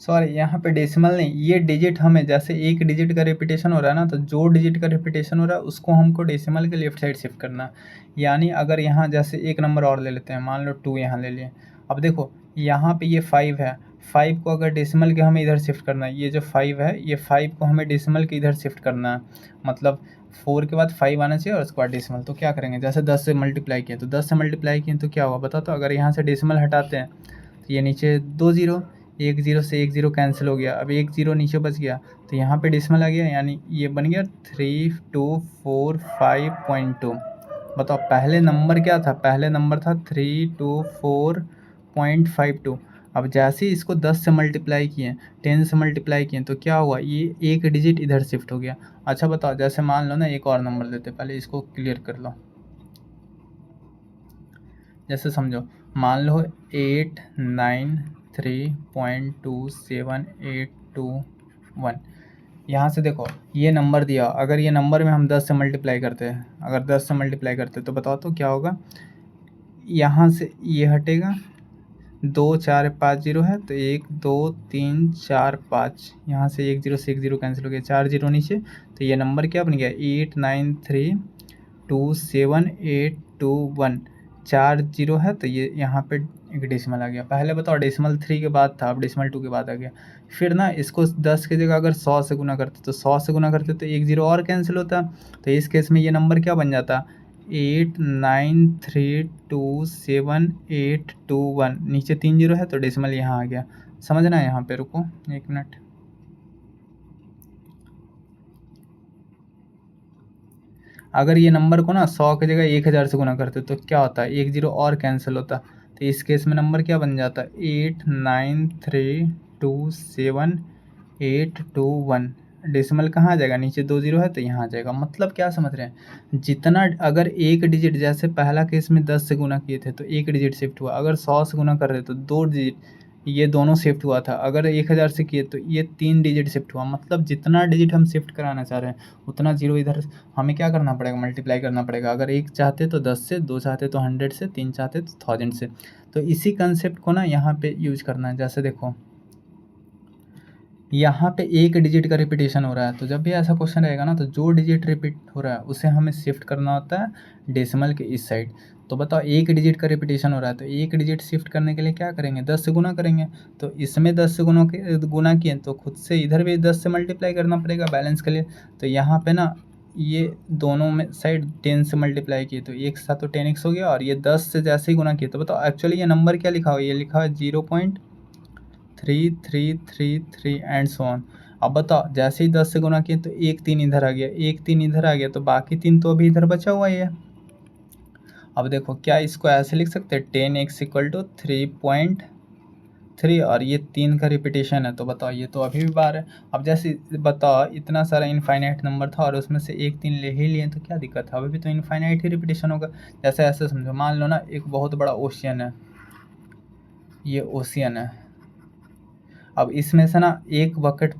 सॉरी, यहाँ पे डेसिमल नहीं, ये डिजिट हमें, जैसे एक डिजिट का रिपीटेशन हो रहा है ना, तो जो डिजिट का रिपीटेशन हो रहा है उसको हमको डेसिमल के लेफ्ट साइड शिफ्ट करना है। यानी अगर यहाँ जैसे एक नंबर और ले लेते हैं, मान लो 2 यहाँ ले लिए। अब देखो यहाँ पे ये 5 है, 5 को अगर डेसिमल के हमें इधर शिफ्ट करना है, ये जो 5 है ये 5 को हमें डेसिमल के इधर शिफ्ट करना है। मतलब 4 के बाद 5 आना चाहिए और उसके बाद डेसिमल। तो क्या करेंगे, जैसे 10 से मल्टीप्लाई किए तो 10 से मल्टीप्लाई किए तो क्या हुआ बताओ तो। अगर यहाँ से डेसिमल हटाते हैं तो ये नीचे 2 जीरो, एक जीरो से एक जीरो कैंसिल हो गया, अब एक जीरो नीचे बच गया, तो यहाँ पे डेसिमल आ गया, यानी ये बन गया 3245.2। बताओ पहले नंबर क्या था, पहले नंबर था 324.52। अब जैसे ही इसको 10 से मल्टीप्लाई किए, 10 से मल्टीप्लाई किए तो क्या हुआ, ये एक डिजिट इधर शिफ्ट हो गया। अच्छा बताओ, जैसे मान लो ना एक और नंबर लेते, पहले इसको क्लियर कर लो। जैसे समझो, मान लो 893.27821। यहाँ से देखो ये नंबर दिया, अगर ये नंबर में हम 10 से मल्टीप्लाई करते हैं, अगर 10 से मल्टीप्लाई करते हैं तो बताओ तो क्या होगा। यहाँ से ये हटेगा, 2 4 5 0 है तो 1 2 3 4 5, यहाँ से एक जीरो से एक जीरो कैंसिल हो गया, 4 जीरो नीचे, तो ये नंबर क्या बन गया 893.27821। 4 जीरो है तो ये यहाँ पे एक डेसिमल आ गया। पहले बताओ डेसिमल 3 के बाद था, अब डेसिमल 2 के बाद आ गया। फिर ना इसको 10 की जगह अगर 100 से गुना करते तो 100 से गुना करते तो एक जीरो और कैंसिल होता, तो इस केस में ये नंबर क्या बन जाता 8932781। नीचे 3 जीरो है तो डेसिमल यहाँ आ गया। समझना है यहाँ पे, रुको 1 मिनट। अगर ये नंबर को ना 100 की जगह 1000 से गुना करते तो क्या होता है, एक जीरो और कैंसिल होता, तो इस केस में नंबर क्या बन जाता 8932781। डेसिमल कहाँ आ जाएगा, नीचे 2 जीरो है तो यहाँ आ जाएगा। मतलब क्या समझ रहे हैं, जितना अगर एक डिजिट, जैसे पहला केस में 10 से गुना किए थे तो एक डिजिट शिफ्ट हुआ, अगर 100 से गुना कर रहे तो 2 डिजिट, ये दोनों शिफ्ट हुआ था। अगर 1000 से किए तो ये 3 डिजिट शिफ्ट हुआ। मतलब जितना डिजिट हम शिफ्ट कराना चाह रहे हैं उतना जीरो इधर हमें क्या करना पड़ेगा, मल्टीप्लाई करना पड़ेगा। अगर एक चाहते तो 10 से, दो चाहते तो 100 से, तीन चाहते तो 1000 से। तो इसी कंसेप्ट को ना यहाँ पे यूज करना है। जैसे देखो यहाँ पे एक डिजिट का रिपीटेशन हो रहा है, तो जब भी ऐसा क्वेश्चन रहेगा ना, तो जो डिजिट रिपीट हो रहा है उसे हमें शिफ्ट करना होता है डेसिमल के इस साइड। तो बताओ एक डिजिट का रिपीटेशन हो रहा है, तो एक डिजिट शिफ्ट करने के लिए क्या करेंगे, 10 से गुना करेंगे। तो इसमें 10 से गुना किए तो खुद से इधर भी 10 से मल्टीप्लाई करना पड़ेगा बैलेंस के लिए। तो यहाँ पे ना ये दोनों में साइड 10 से मल्टीप्लाई किए तो एक साथ तो 10x हो गया, और ये 10 से जैसे ही गुना किए तो बताओ एक्चुअली ये नंबर क्या लिखा हुआ है, ये लिखा है 0.3333 एंड सो ऑन। अब बताओ जैसे ही 10 से गुना किए तो एक 3 इधर आ गया, एक 3 इधर आ गया, तो बाकी 3 तो अभी इधर बचा हुआ ही है। अब देखो क्या इसको ऐसे लिख सकते हैं, 10x इक्वल टू 3.3, और ये 3 का रिपीटेशन है, तो बताओ ये तो अभी भी बार है। अब जैसे बताओ इतना सारा इनफाइनाइट नंबर था और उसमें से एक 3 ले ही लिए तो क्या दिक्कत है, अभी भी तो इनफाइनाइट ही रिपीटेशन होगा। जैसे ऐसे समझो, मान लो ना एक बहुत बड़ा ओशियन है, ये ओशियन है। अब इसमें से ना एक बकेट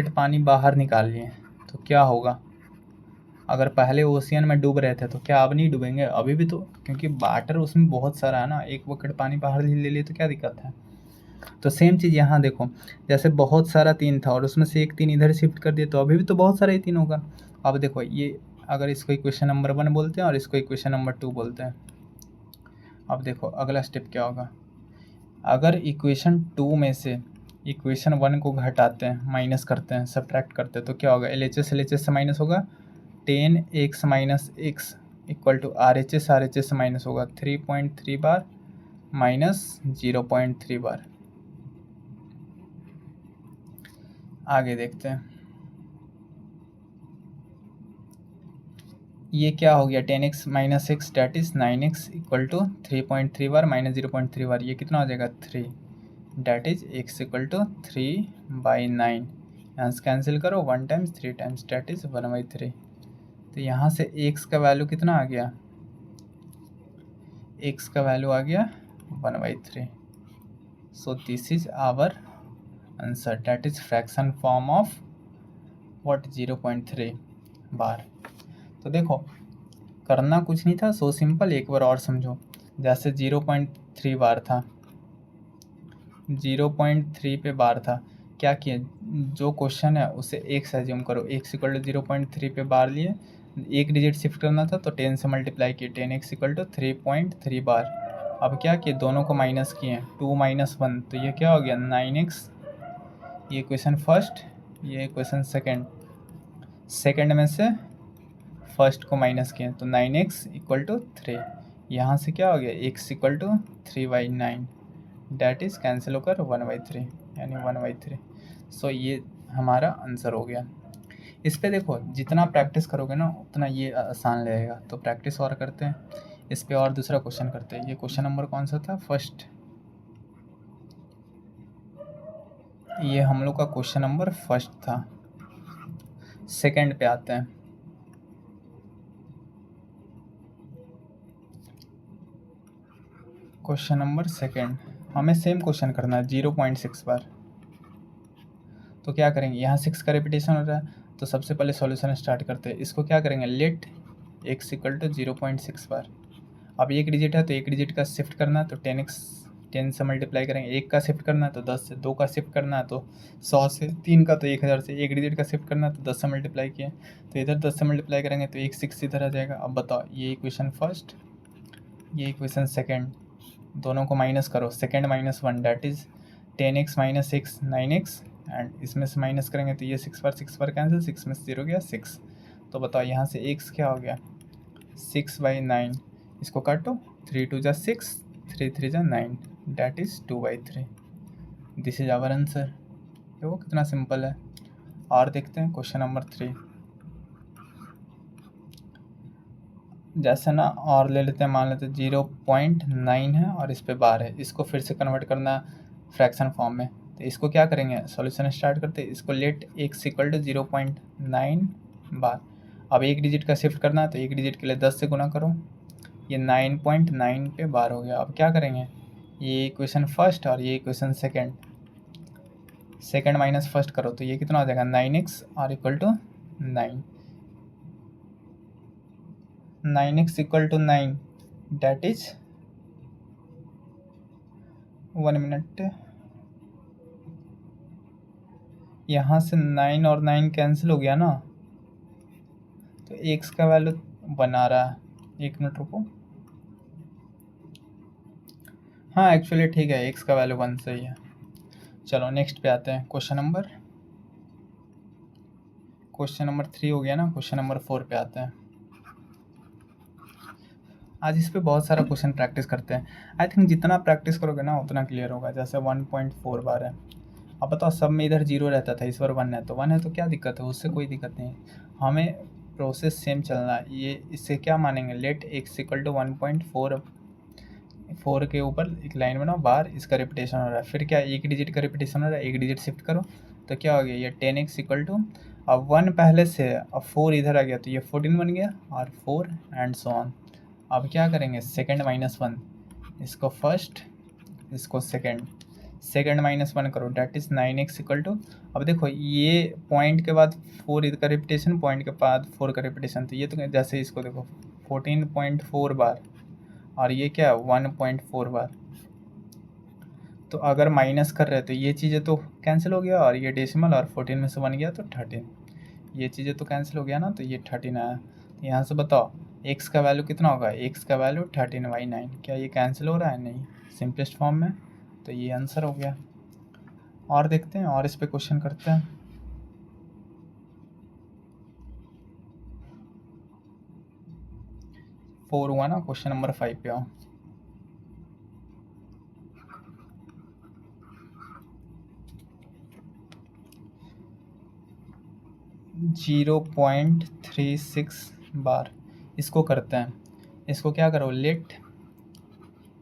पानी बाहर निकाल लिए तो क्या होगा। अगर पहले ओशियन में डूब रहे थे तो क्या अब नहीं डूबेंगे, अभी भी तो, क्योंकि वाटर उसमें बहुत सारा है ना, एक बकेट पानी बाहर ले लिए तो क्या दिक्कत है। तो सेम चीज़ यहाँ देखो, जैसे बहुत सारा 3 था और उसमें से एक 3 इधर शिफ्ट कर दिए तो अभी भी तो बहुत सारा ही 3 होगा। अब देखो ये, अगर इसको इक्वेशन नंबर 1 बोलते हैं और इसको इक्वेशन नंबर 2 बोलते हैं। अब देखो अगला स्टेप क्या होगा, अगर इक्वेशन 2 में से इक्वेशन 1 को घटाते हैं, माइनस करते हैं, सब्ट्रैक्ट करते हैं, तो क्या होगा, LHS से माइनस होगा, 10x minus x equal to RHS से माइनस होगा 3.3 बार माइनस 0.3 बार। आगे देखते हैं, ये क्या हो गया, 10x minus x that is 9x equal to 3.3 bar minus 0.3 bar, ये कितना हो जाएगा 3, that is x equal to 3/9। यहाँ से कैंसिल करो, 1 टाइम्स 3 टाइम्स डेट इज़ 1/3। तो यहाँ से x का वैल्यू कितना आ गया, x का वैल्यू आ गया 1/3। So this is our answer, that is fraction form of what 0.3 bar. तो देखो करना कुछ नहीं था, सो सिंपल, एक बार और समझो। जैसे 0.3 बार था, 0.3 पे बार था, क्या किया, जो क्वेश्चन है उसे x एज्यूम करो, x इक्वल टू 0.3 पे बार लिए, एक डिजिट शिफ्ट करना था तो 10 से मल्टीप्लाई किए, 10x इक्वल टू 3.3 बार। अब क्या किए, दोनों को माइनस किए, 2 - 1, तो ये क्या हो गया 9x। ये क्वेश्चन फर्स्ट, ये क्वेश्चन सेकंड, सेकंड में से फर्स्ट को माइनस किए तो 9x इक्वल टू 3। यहाँ से क्या हो गया, x equal to 3/9, that is cancel होकर 1/3, यानी 1/3। सो ये हमारा आंसर हो गया। इस पे देखो जितना प्रैक्टिस करोगे ना उतना ये आसान लगेगा, तो प्रैक्टिस और करते हैं इस पे। और दूसरा क्वेश्चन करते हैं। ये क्वेश्चन नंबर कौन सा था, फर्स्ट, ये हम लोग का क्वेश्चन नंबर फर्स्ट था। सेकंड पे आते हैं। क्वेश्चन नंबर सेकंड, हमें सेम क्वेश्चन करना है 0.6 बार। तो क्या करेंगे, यहाँ 6 का रिपीटेशन हो रहा है, तो सबसे पहले सॉल्यूशन स्टार्ट करते हैं। इसको क्या करेंगे, लेट x इक्वल टू 0.6 बार। अब एक डिजिट है तो एक डिजिट का शिफ्ट करना है तो 10x, 10 से मल्टीप्लाई करेंगे। एक का शिफ्ट करना है तो 10 से, दो का शिफ्ट करना है तो 100 से, तीन का तो 1000 से, एक डिजिट का शिफ्ट करना है तो 10 से मल्टीप्लाई किए, तो इधर 10 से मल्टीप्लाई करेंगे तो एक 6 इधर आ जाएगा। अब बताओ, ये इक्वेशन फर्स्ट, ये इक्वेशन सेकेंड, दोनों को माइनस करो, second -1 that is 10x - 6 9x, and इसमें से माइनस करेंगे तो ये 6 बार कैंसिल, 6 में से 0 गया 6। तो बताओ यहाँ से x क्या हो गया, 6/9, इसको काटो, 3 2 = 6, 3 3 = 9, that is 2/3। This is our answer. देखो कितना सिंपल है। और देखते हैं क्वेश्चन नंबर 3। जैसे ना और ले लेते हैं, मान लेते हैं 0.9 है और इस पे बार है, इसको फिर से कन्वर्ट करना फ्रैक्शन फॉर्म में। तो इसको क्या करेंगे, सॉल्यूशन स्टार्ट करते हैं। इसको लेट x इक्वल टू 0.9 बार। अब एक डिजिट का शिफ्ट करना है तो एक डिजिट के लिए 10 से गुना करो, ये 9.9 पे बार हो गया। अब क्या करेंगे, ये इक्वेशन फर्स्ट और ये equation second, second minus first करो तो ये कितना हो जाएगा 9x और equal to 9, 9x equal to 9, that is 1 minute, यहाँ से 9 और 9 कैंसिल हो गया ना, तो x का वैल्यू बना रहा है, 1 मिनट रुको। हाँ एक्चुअली ठीक है, x का वैल्यू 1 सही है। चलो नेक्स्ट पे आते हैं। क्वेश्चन नंबर 3 हो गया ना, क्वेश्चन नंबर 4 पे आते हैं। आज इस पे बहुत सारा क्वेश्चन प्रैक्टिस करते हैं। आई थिंक जितना प्रैक्टिस करोगे ना उतना क्लियर होगा। जैसे 1.4 बार है, अब बताओ सब में इधर 0 रहता था, इस बार 1 है तो 1 है तो क्या दिक्कत है, उससे कोई दिक्कत नहीं है। हमें प्रोसेस सेम चलना है। ये इससे क्या मानेंगे, लेट x इक्वल टू 1.4 के ऊपर एक लाइन बनाओ बार, इसका रिपीटेशन हो रहा है, फिर क्या एक डिजिट का रिपीटेशन हो रहा है, एक डिजिट शिफ्ट करो तो क्या हो गया, ये 10x इक्वल टू, अब 1 पहले से है, अब 4 इधर आ गया तो ये 14 बन गया, और 4 एंड सो ऑन। अब क्या करेंगे, सेकेंड -1, इसको फर्स्ट, इसको सेकेंड, सेकेंड -1 करो, that is 9x equal to, अब देखो ये पॉइंट के बाद 4 का रिपीटेशन, पॉइंट के बाद 4 का रिपीटेशन, तो ये तो जैसे इसको देखो 14.4 बार और ये क्या है 1.4 बार। तो अगर माइनस कर रहे हैं तो ये चीज़ें तो कैंसिल हो गया, और ये डेसिमल और 14 में से 1 गया तो 13, ये चीज़ें तो कैंसिल हो गया ना, तो ये 13 आया। तो यहाँ से बताओ x का वैल्यू कितना होगा, x का वैल्यू 13/9, क्या ये कैंसिल हो रहा है, नहीं, सिंपलेस्ट फॉर्म में, तो ये आंसर हो गया। और देखते हैं, और इस पे क्वेश्चन करते हैं। फोर हुआ ना, क्वेश्चन नंबर 5 पे आओ। जीरो 0.36 बार, इसको करते हैं। इसको क्या करो, लेट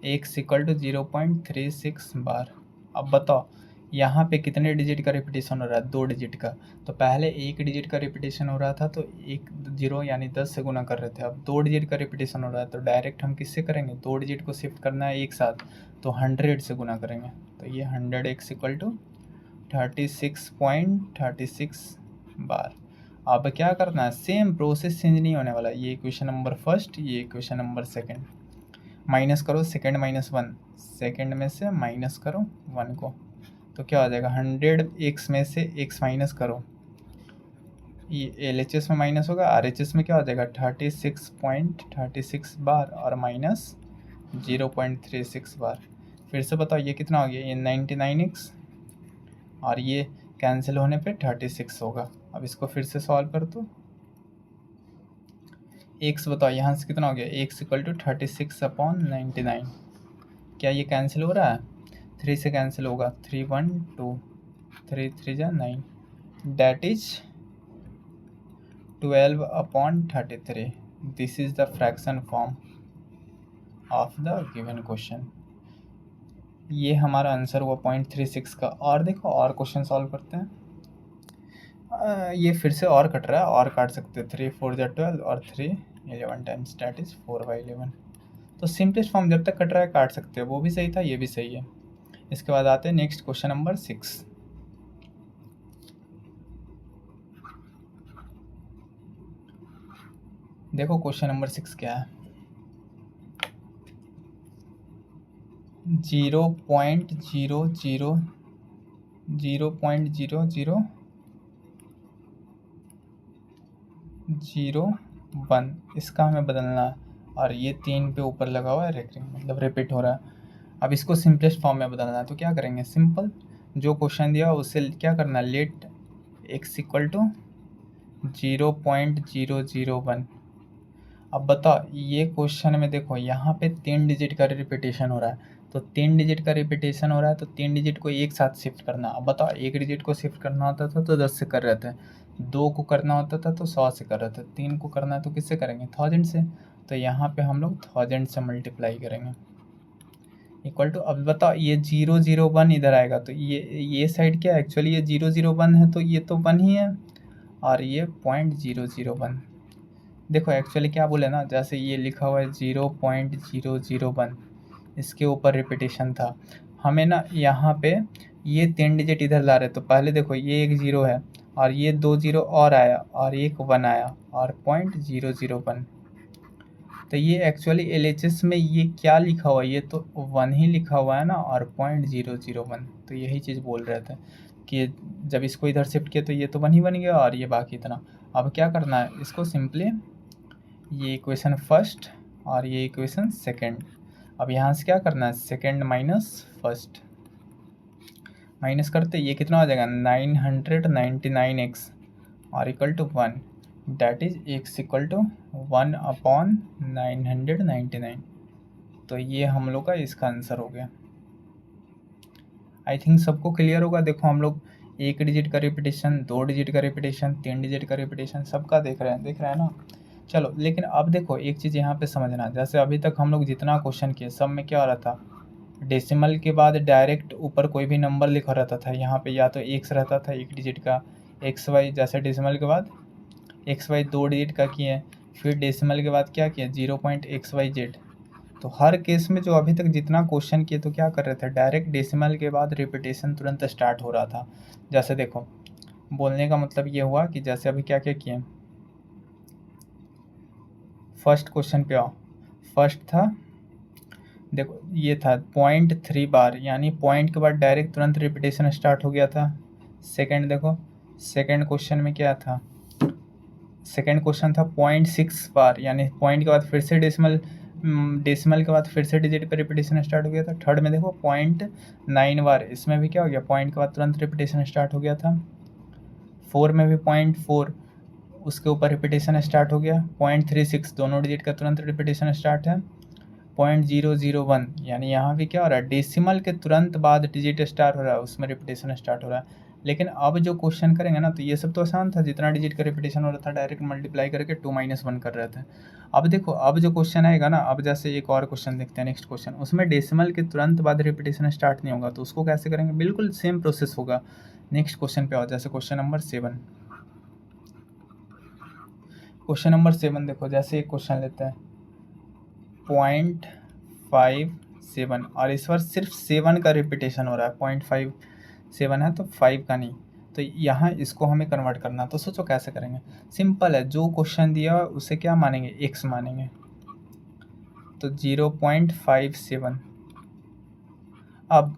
x इक्वल टू 0.36 बार। अब बताओ यहाँ पे कितने डिजिट का रिपीटेशन हो रहा है, 2 डिजिट का। तो पहले 1 डिजिट का रिपीटेशन हो रहा था तो 1 0 यानी 10 से गुना कर रहे थे। अब 2 डिजिट का रिपीटेशन हो रहा है तो डायरेक्ट हम किससे करेंगे, 2 डिजिट को शिफ्ट करना है एक साथ, तो 100 से गुना करेंगे। तो ये 100x इक्वल टू 36.36 बार। अब क्या करना है, सेम प्रोसेस चेंज नहीं होने वाला। ये इक्वेशन नंबर फर्स्ट, ये इक्वेशन नंबर सेकंड। माइनस करो सेकंड -1, सेकंड में से माइनस करो 1 को, तो क्या हो जाएगा 100x में से x माइनस करो, ये LHS में माइनस होगा, RHS में क्या हो जाएगा 36.36 बार और माइनस 0.36 बार। फिर से बताओ ये कितना हो गया, ये 99x और ये कैंसिल होने पे 36 होगा। अब इसको फिर से सॉल्व कर दो। x बताओ यहाँ से कितना हो गया, x इक्वल टू 36/99। क्या ये कैंसिल हो रहा है, 3 से कैंसिल होगा, 3 1 2 3 3 जा 9, that is 12/33। This is the fraction form of the given question. ये हमारा आंसर हुआ 0.36 का। और देखो और क्वेश्चन सॉल्व करते हैं। ये फिर से और कट रहा है, और काट सकते हैं, 3 4 जा 12 और 3 11 टाइम्स, डैट इज 4/11। तो सिंपलेस्ट फॉर्म जब तक कट रहा है काट सकते हैं, वो भी सही था, ये भी सही है। इसके बाद आते हैं नेक्स्ट क्वेश्चन नंबर 6। देखो क्वेश्चन नंबर 6 क्या है, 0.0001 इसका हमें बदलना है। और ये 3 पे ऊपर लगा हुआ है रेकरिंग, मतलब रिपीट हो रहा है। अब इसको सिंपलेस्ट फॉर्म में बदलना है, तो क्या करेंगे, सिंपल जो क्वेश्चन दिया उससे क्या करना है, लेट x इक्वल टू 0.001। अब बताओ ये क्वेश्चन में देखो यहाँ पे 3 डिजिट का रिपीटेशन हो रहा है, तो 3 डिजिट का रिपीटेशन हो रहा है तो 3 डिजिट को एक साथ शिफ्ट करना। अब बताओ 1 डिजिट को शिफ्ट करना होता था तो 10 से कर रहे थे, 2 को करना होता था तो 100 से कर रहे थे, 3 को करना है तो किससे करेंगे, 1000 से। तो यहाँ पे हम लोग 1000 से मल्टीप्लाई करेंगे इक्वल टू। अब बताओ ये 001 इधर आएगा तो ये साइड क्या है, एक्चुअली ये 001 है तो ये तो 1 ही है, और ये 0.001। देखो एक्चुअली क्या बोले ना, जैसे ये लिखा हुआ है 0.001, इसके ऊपर रिपीटेशन था, हमें ना यहाँ पे ये 3 डिजिट इधर ला रहे, तो पहले देखो ये एक 0 है और ये 2 0 और आया और एक 1 आया और 0.001। तो ये एक्चुअली LHS में ये क्या लिखा हुआ है, ये तो 1 ही लिखा हुआ है ना, और 0.001। तो यही चीज़ बोल रहे थे कि जब इसको इधर शिफ्ट किया तो ये तो 1 ही बन गया और ये बाकी इतना। अब क्या करना है, इसको सिंपली ये इक्वेशन फर्स्ट और ये इक्वेशन सेकंड, अब यहाँ से क्या करना है, सेकंड माइनस फर्स्ट, माइनस करते ये कितना हो जाएगा 999x और equal to 1, that is x equal to 1/999। तो ये हम लोग का इसका आंसर हो गया। आई थिंक सबको क्लियर होगा। देखो हम लोग 1 डिजिट का रिपीटेशन, 2 डिजिट का रिपीटेशन, 3 डिजिट का रिपीटेशन सबका देख रहे हैं ना। चलो लेकिन अब देखो एक चीज़ यहाँ पे समझना, जैसे अभी तक हम लोग जितना क्वेश्चन किए सब में क्या हो रहा था, डेसिमल के बाद डायरेक्ट ऊपर कोई भी नंबर लिखा रहता था। यहाँ पे या तो x रहता था 1 डिजिट का, xy, जैसे डेसिमल के बाद xy 2 डिजिट का किए, फिर डेसिमल के बाद क्या किया 0.xyz। तो हर केस में जो अभी तक जितना क्वेश्चन किए तो क्या कर रहे थे, डायरेक्ट डेसिमल के बाद रिपीटेशन तुरंत स्टार्ट हो रहा था। जैसे देखो बोलने का मतलब ये हुआ कि जैसे अभी क्या क्या किए, फर्स्ट क्वेश्चन पे आओ, फर्स्ट था देखो ये था 0.3 बार, यानी पॉइंट के बाद डायरेक्ट तुरंत रिपीटेशन स्टार्ट हो गया था। सेकंड देखो, सेकंड क्वेश्चन में क्या था, सेकंड क्वेश्चन था 0.6 बार, यानी पॉइंट के बाद फिर से डेसिमल के बाद फिर से डिजिट पे रिपीटेशन स्टार्ट हो गया था। थर्ड में देखो 0.9 बार, इसमें भी क्या हो गया, पॉइंट के बाद तुरंत रिपीटेशन स्टार्ट हो गया था। 4 में भी 0.4, उसके ऊपर रिपीटेशन स्टार्ट हो गया। 0.36 दोनों डिजिट का तुरंत रिपीटेशन स्टार्ट है। 0.001 यानी यहाँ भी क्या हो रहा है, डेसिमल के तुरंत बाद डिजिट स्टार्ट हो रहा है, उसमें रिपीटेशन स्टार्ट हो रहा है। लेकिन अब जो क्वेश्चन करेंगे ना, तो ये सब तो आसान था, जितना डिजिट का रिपीटेशन हो रहा था डायरेक्ट मल्टीप्लाई करके 2 - 1 कर रहे थे। अब देखो, अब जो क्वेश्चन आएगा ना, अब जैसे एक और क्वेश्चन देखते हैं, नेक्स्ट क्वेश्चन, उसमें डेसिमल के तुरंत बाद रिपीटेशन स्टार्ट नहीं होगा, तो उसको कैसे करेंगे? बिल्कुल सेम प्रोसेस होगा। नेक्स्ट क्वेश्चन पे आओ, जैसे क्वेश्चन नंबर 7। क्वेश्चन नंबर 7 देखो, जैसे एक क्वेश्चन लेते हैं 0.57, और इस बार सिर्फ 7 का रिपीटेशन हो रहा है। 0.57 है तो 5 का नहीं, तो यहाँ इसको हमें कन्वर्ट करना, तो सोचो कैसे करेंगे। सिंपल है, जो क्वेश्चन दिया हुआ उसे क्या मानेंगे? x मानेंगे, तो 0.57। अब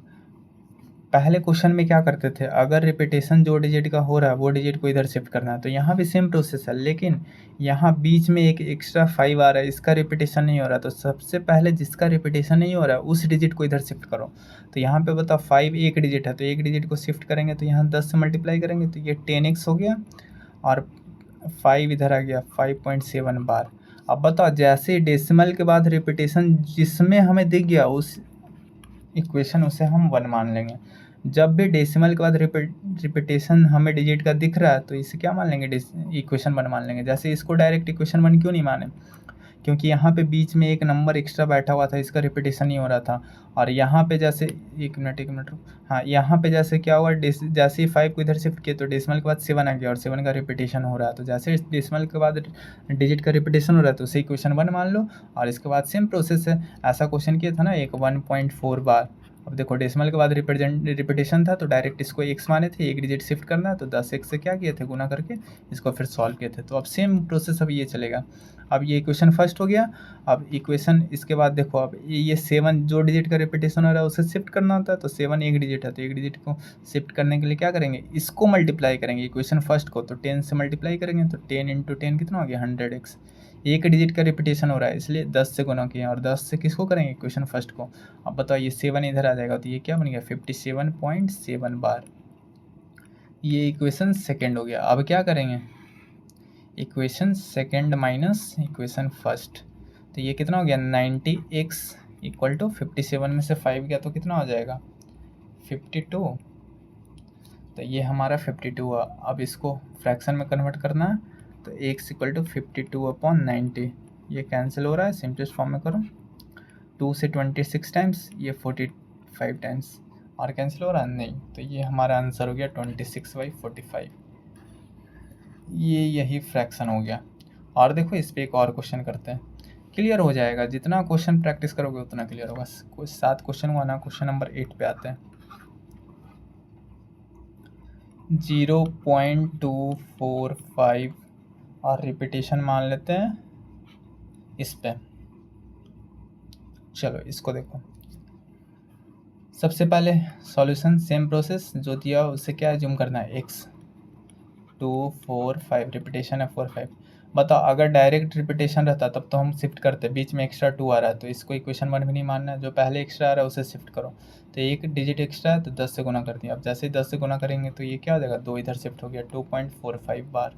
पहले क्वेश्चन में क्या करते थे, अगर रिपीटेशन जो डिजिट का हो रहा है वो डिजिट को इधर शिफ्ट करना है, तो यहाँ भी सेम प्रोसेस है, लेकिन यहाँ बीच में एक एक्स्ट्रा 5 आ रहा है, इसका रिपीटेशन नहीं हो रहा, तो सबसे पहले जिसका रिपीटेशन नहीं हो रहा है उस डिजिट को इधर शिफ्ट करो। तो यहाँ पे बताओ 5 एक डिजिट है, तो एक डिजिट को शिफ्ट करेंगे, तो यहाँ 10 से मल्टीप्लाई करेंगे, तो ये 10x हो गया, और 5 इधर आ गया 5.7 बार। अब बताओ, जैसे डेसिमल के बाद रिपीटेशन जिसमें हमें दिख गया उस इक्वेशन उसे हम 1 मान लेंगे। जब भी डेसिमल के बाद रिपीटेशन हमें डिजिट का दिख रहा है, तो इसे क्या मान लेंगे? इक्वेशन 1 मान लेंगे। जैसे इसको डायरेक्ट इक्वेशन 1 क्यों नहीं माने? क्योंकि यहाँ पे बीच में एक नंबर एक्स्ट्रा बैठा हुआ था, इसका रिपीटेशन नहीं हो रहा था। और यहाँ पे जैसे एक मिनट हाँ, यहाँ पे जैसे क्या हुआ, जैसे ही 5 को इधर शिफ्ट किए तो डेसिमल के बाद 7 आ गया, और 7 का रिपीटेशन हो रहा है, तो जैसे डेसिमल के बाद डिजिट का रिपीटेशन हो रहा है तो उसे इक्वेशन 1 मान लो, और इसके बाद सेम प्रोसेस है। ऐसा क्वेश्चन किया था ना एक 1.4 बार। अब देखो, डेसिमल के बाद रिपीटेशन था, तो डायरेक्ट इसको x माने थे, एक डिजिट शिफ्ट करना है, तो 10x से क्या किए थे? गुना करके इसको फिर सॉल्व किए थे। तो अब सेम प्रोसेस अब ये चलेगा। अब ये इक्वेशन फर्स्ट हो गया। अब इक्वेशन इसके बाद देखो, अब ये 7 जो डिजिट का रिपीटेशन हो रहा है उसे शिफ्ट करना होता है, तो 7 एक डिजिट है, तो एक डिजिट को शिफ्ट करने के लिए क्या करेंगे? इसको मल्टीप्लाई करेंगे इक्वेशन फर्स्ट को, तो 10 से मल्टीप्लाई करेंगे, तो 10 × 10 कितना हो गया? 100x। एक डिजिट का रिपीटेशन हो रहा है, इसलिए 10 से गुना किया, और 10 से किसको करेंगे? इक्वेशन फर्स्ट को। अब बताओ, ये 7 इधर आ जाएगा, तो ये क्या बन गया? 57.7 बार। ये इक्वेशन सेकेंड हो गया। अब क्या करेंगे? Equation second minus equation first, तो ये कितना हो गया? 90x इक्वल टू 57 में से 5 गया तो कितना हो जाएगा? 52। तो ये हमारा 52 हुआ। अब इसको फ्रैक्शन में कन्वर्ट करना है, तो x इक्वल टू 52/90, ये कैंसिल हो रहा है, सिंपलेस्ट फॉर्म में करो। 2 से 26 टाइम्स, ये 45 टाइम्स, और कैंसिल हो रहा है? नहीं। तो ये हमारा आंसर हो गया 26/45। ये यही फ्रैक्शन हो गया। और देखो, इस पर एक और क्वेश्चन करते हैं, क्लियर हो जाएगा। जितना क्वेश्चन प्रैक्टिस करोगे उतना क्लियर होगा। कुछ 7 क्वेश्चन हुआ ना, क्वेश्चन नंबर 8 पे आते हैं। 0.245 और रिपीटेशन मान लेते हैं इस पे। चलो इसको देखो, सबसे पहले सॉल्यूशन सेम प्रोसेस, जो दिया उसे क्या जूम करना है? x 245, रिपीटेशन है 45। बताओ, अगर डायरेक्ट रिपीटेशन रहता तब तो हम शिफ्ट करते, बीच में एक्स्ट्रा 2 आ रहा है, तो इसको इक्वेशन 1 भी नहीं मानना है। जो पहले एक्स्ट्रा आ रहा है उसे शिफ्ट करो, तो एक डिजिट एक्स्ट्रा है तो 10 से गुना कर दिया। अब जैसे ही 10 से गुना करेंगे तो ये क्या हो जाएगा? 2 इधर शिफ्ट हो गया, 2.45 बार।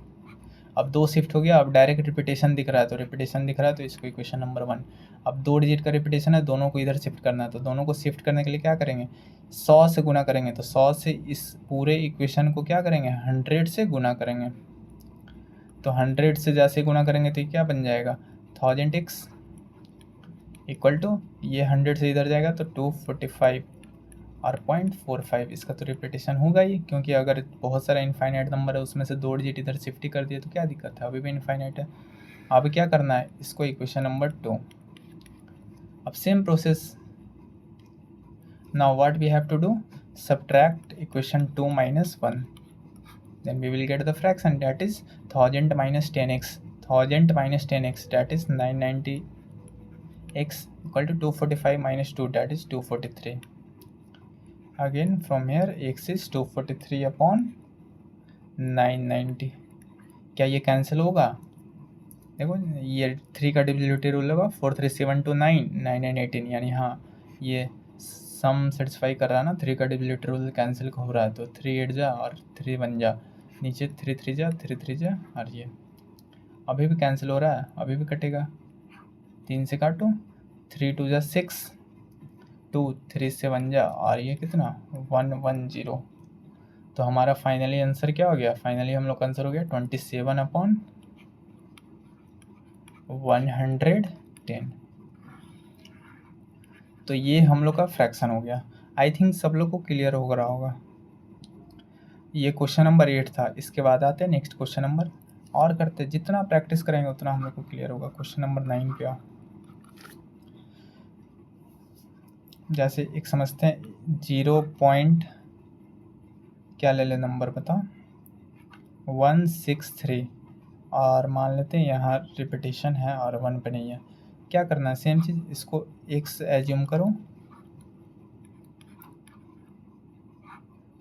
अब 2 शिफ्ट हो गया, अब डायरेक्ट रिपीटेशन दिख रहा है, तो रिपीटेशन दिख रहा है तो इसको इक्वेशन नंबर 1। अब 2 डिजिट का रिपीटेशन है, दोनों को इधर शिफ्ट करना है, तो दोनों को शिफ्ट करने के लिए क्या करेंगे? 100 से गुना करेंगे, तो 100 से इस पूरे इक्वेशन को क्या करेंगे? 100 से गुना करेंगे। तो 100 से जैसे गुना करेंगे तो क्या बन जाएगा? 1000x इक्वल टू, ये 100 से इधर जाएगा तो 245 और 0.45। इसका तो रिपीटेशन होगा ही, क्योंकि अगर बहुत सारा इनफाइनाइट नंबर है उसमें से 2 डिजिट इधर शिफ्ट ही कर दिए तो क्या दिक्कत है? अभी भी इनफाइनाइट है। अब क्या करना है? इसको इक्वेशन नंबर 2। अब same process, now what we have to do? Subtract equation 2 - 1, then we will get the fraction, that is 1000 minus 10x. 1000 minus 10x, that is 990x equal to 245 minus 2, that is 243. Again from here x is 243 upon 990। क्या ये कैंसिल होगा? देखो, ये 3 का डिविजिबिलिटी रूल होगा, 4 3 7 2 9 9 9 18, यानी हाँ ये सम सेटिस्फाई कर रहा है ना। 3 का डिविजिबिलिटी रूल कैंसिल हो रहा है, तो 3 8 जा और 3 1 जा, नीचे 3 3 जा 3 3 जा, और ये अभी भी कैंसिल हो रहा है, अभी भी कटेगा। 3 से काटो, 3 2 जा 6, 2 3 से 1 जा, और ये कितना? 1 1 0। तो हमारा फाइनली आंसर क्या हो गया, फाइनली हम लोग का आंसर हो गया 27/110। तो ये हम लोग का फ्रैक्शन हो गया। आई थिंक सब लोग को क्लियर हो रहा होगा। ये क्वेश्चन नंबर 8 था। इसके बाद आते हैं नेक्स्ट क्वेश्चन नंबर, और करते जितना प्रैक्टिस करेंगे उतना हम लोग को क्लियर होगा। क्वेश्चन नंबर 9 पे आओ। जैसे एक समझते हैं 0 पॉइंट क्या ले ले नंबर बता 163, और मान लेते हैं यहाँ रिपीटेशन है और 1 पे नहीं है। क्या करना है, सेम चीज़, इसको x एज्यूम करो।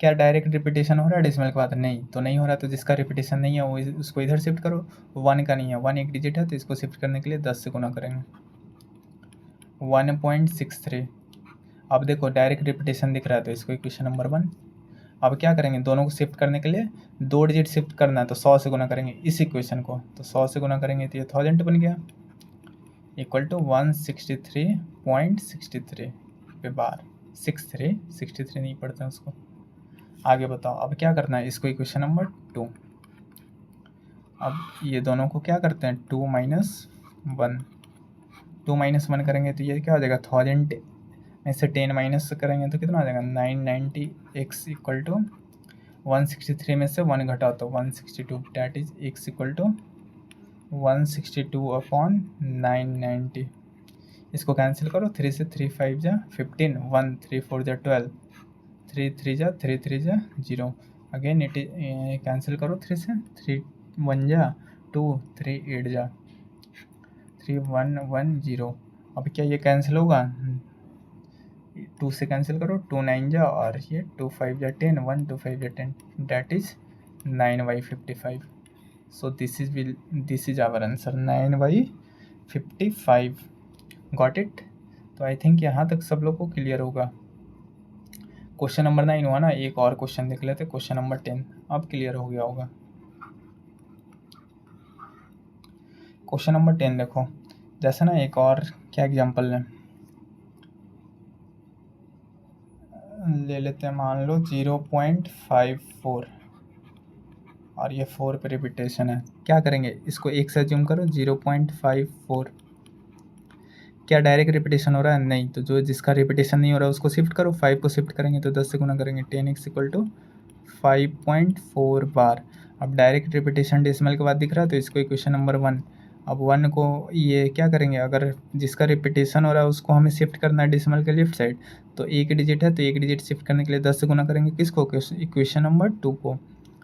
क्या डायरेक्ट रिपीटेशन हो रहा है डेसिमल के बाद, नहीं तो नहीं हो रहा, तो जिसका रिपीटेशन नहीं है वो उसको इधर शिफ्ट करो। 1 का नहीं है, 1 एक डिजिट है, तो इसको शिफ्ट करने के लिए 10 से गुना करेंगे 1.63। अब देखो डायरेक्ट रिपीटेशन दिख रहा है, तो इसको इक्वेशन नंबर 1। अब क्या करेंगे, दोनों को शिफ्ट करने के लिए 2 डिजिट शिफ्ट करना है, तो 100 से गुना करेंगे इस इक्वेशन को, तो 100 से गुना करेंगे तो ये 1000 बन गया, इक्वल टू 163.63 पे बार। 63 नहीं पढ़ते हैं उसको। आगे बताओ अब क्या करना है, इसको इक्वेशन नंबर 2। अब ये दोनों को क्या करते हैं, 2 माइनस 1 करेंगे तो ये क्या हो जाएगा, 1000 में से 10 माइनस करेंगे तो कितना आ जाएगा 990x इक्वल टू 163 में से 1 घटाओ तो 162, that is x equal to 162/990। इसको कैंसिल करो, 3 से 3 5 जा 15, 1 3 4 जा 12, 3 3 जा 3 3 जा 0, अगेन इट कैंसिल करो, 3 से 3 1 जा 2, 3 8 जा 3 1 1 0। अब क्या ये कैंसिल होगा, 2 से कैंसिल करो, 2 9 जा, और ये 2 5 जा 10, 1 2 5 जा 10, that is 9/55। So this is our answer 9/55। Got it. तो आई थिंक यहाँ तक सब लोग को क्लियर होगा। क्वेश्चन नंबर 9 हुआ ना, एक और क्वेश्चन देख लेते, क्वेश्चन नंबर 10। अब क्लियर हो गया होगा। क्वेश्चन नंबर 10 देखो, जैसे ना एक और क्या एग्जांपल ले लेते हैं, मान लो 0.54 और ये 4 पे रिपीटेशन है। क्या करेंगे, इसको एक से अज्यूम करो 0.54। क्या डायरेक्ट रिपीटेशन हो रहा है, नहीं, तो जो जिसका रिपीटेशन नहीं हो रहा है उसको शिफ्ट करो, 5 को शिफ्ट करेंगे तो 10 से गुना करेंगे, 10x इक्वल टू 5.4 बार। अब डायरेक्ट रिपीटेशन डेसिमल के बाद दिख रहा है, तो इसको इक्वेशन नंबर 1। अब 1 को ये क्या करेंगे, अगर जिसका रिपीटेशन हो रहा है उसको हमें शिफ्ट करना है डेसिमल के लेफ्ट साइड, तो एक डिजिट है तो एक डिजिट शिफ्ट करने के लिए 10 से गुना करेंगे, किसको, इक्वेशन नंबर 2 को,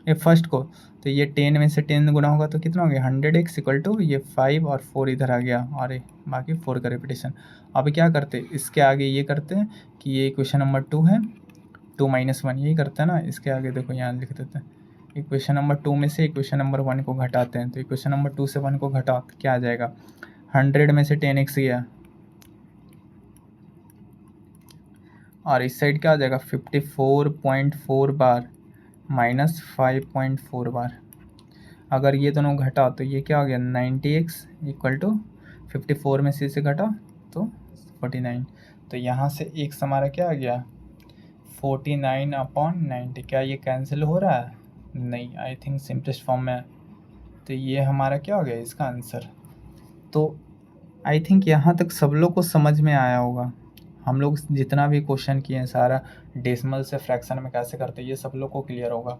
ये फर्स्ट को। तो ये 10 में से 10 गुना होगा तो कितना हो गया 100x इक्वल टू ये 5 और 4 इधर आ गया, और बाकी 4 का रिपीटेशन। अब क्या करते, इसके आगे ये करते हैं कि ये इक्वेशन नंबर 2 है, 2 - 1 यही करते हैं ना। इसके आगे देखो यहाँ लिख देते हैं, इक्वेशन नंबर 2 में से इक्वेशन नंबर 1 को घटाते हैं, तो इक्वेशन नंबर 2 से 1 को घटाओ तो क्या आ जाएगा, 100 में से 10x गया, और इस साइड क्या आ जाएगा 54.4 बार माइनस 5.4 बार। अगर ये दोनों घटाओ तो ये क्या हो गया 90x इक्वल टू 54 में से घटा तो 49। तो यहाँ से x हमारा क्या आ गया 49/90। क्या ये कैंसिल हो रहा है, नहीं, आई थिंक सिंपलेस्ट फॉर्म में। तो ये हमारा क्या हो गया इसका आंसर। तो आई थिंक यहाँ तक सब लोग को समझ में आया होगा। हम लोग जितना भी क्वेश्चन किए हैं सारा डेसिमल से फ्रैक्शन में कैसे करते हैं ये सब लोग को क्लियर होगा।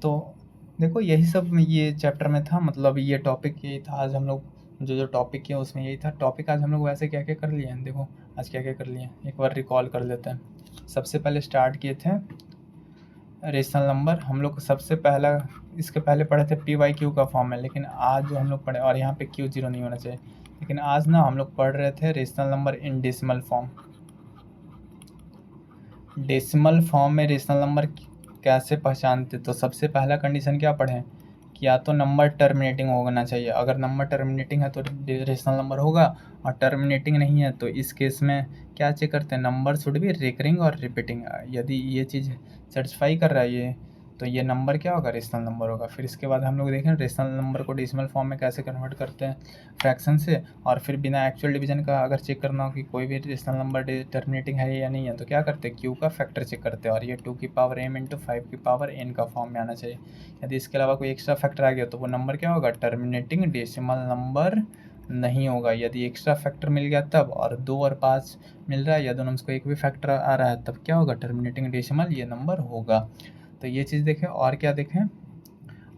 तो देखो यही सब ये चैप्टर में था, मतलब ये टॉपिक यही था। आज हम लोग जो टॉपिक किया उसमें यही था टॉपिक। आज हम लोग वैसे क्या क्या कर लिए हैं, देखो आज क्या क्या कर लिए हैं, एक बार रिकॉल कर लेते हैं। सबसे पहले स्टार्ट किए थे रेशनल नंबर। हम लोग सबसे पहला इसके पहले पढ़े थे PYQ का फॉर्म है, लेकिन आज जो हम लोग पढ़े, और यहाँ पे Q0 नहीं होना चाहिए, लेकिन आज ना हम लोग पढ़ रहे थे rational number in decimal form. Decimal form में रेशनल नंबर कैसे पहचानते, तो सबसे पहला कंडीशन क्या पढ़ें कि या तो नंबर टर्मिनेटिंग होना चाहिए। अगर नंबर टर्मिनेटिंग है तो रेशनल नंबर होगा, और टर्मिनेटिंग नहीं है तो इस केस में क्या चेक करते हैं, नंबर शुड बी रिकरिंग और रिपीटिंग। यदि ये चीज़ सेटिस्फाई कर रहा है, तो ये नंबर क्या होगा, रेशनल नंबर होगा। फिर इसके बाद हम लोग देखें रेशनल नंबर को डेसिमल फॉर्म में कैसे कन्वर्ट करते हैं फ्रैक्शन से। और फिर बिना एक्चुअल डिवीजन का अगर चेक करना हो कि कोई भी रेशनल नंबर टर्मिनेटिंग है या नहीं है, तो क्या करते हैं, क्यू का फैक्टर चेक करते हैं, और ये 2 की पावर m इंटू 5 की पावर n का फॉर्म में आना चाहिए। यदि इसके अलावा कोई एक्स्ट्रा फैक्टर आ गया तो वो नंबर क्या होगा, टर्मिनेटिंग डेसिमल नंबर नहीं होगा। यदि एक्स्ट्रा फैक्टर मिल गया तब, और 2 और 5 मिल रहा है या दोनों में से कोई एक भी फैक्टर आ रहा है, तब क्या होगा, टर्मिनेटिंग डेसिमल ये नंबर होगा। तो ये चीज़ देखें। और क्या देखें,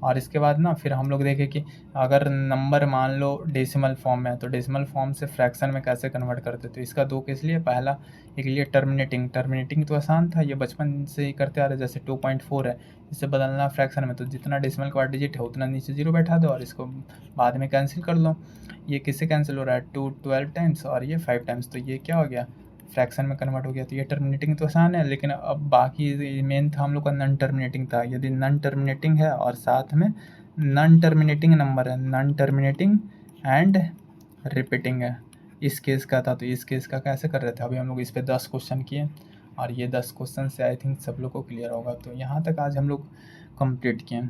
और इसके बाद ना फिर हम लोग देखें कि अगर नंबर मान लो डेसिमल फॉर्म में है, तो डेसिमल फॉर्म से फ्रैक्शन में कैसे कन्वर्ट करते। तो इसका 2 केस लिए, पहला एक लिए टर्मिनेटिंग तो आसान था, ये बचपन से ही करते आ रहे। जैसे 2.4 है, इसे बदलना फ्रैक्शन में, तो जितना डेसिमल का डिजिट है उतना नीचे 0 बैठा दो और इसको बाद में कैंसिल कर लो। ये किससे कैंसिल हो रहा है, 2 12 टाइम्स और ये 5 टाइम्स, तो ये क्या हो गया, फ्रैक्शन में कन्वर्ट हो गया। तो ये टर्मिनेटिंग तो आसान है, लेकिन अब बाकी मेन था हम लोग का नॉन टर्मिनेटिंग था। यदि नॉन टर्मिनेटिंग है और साथ में नॉन टर्मिनेटिंग नंबर है, नॉन टर्मिनेटिंग एंड रिपीटिंग है, इस केस का था। तो इस केस का कैसे कर रहे थे, अभी हम लोग इस पर 10 क्वेश्चन किए और ये 10 क्वेश्चन से आई थिंक सब लोग को क्लियर होगा। तो यहाँ तक आज हम लोग कंप्लीट किए।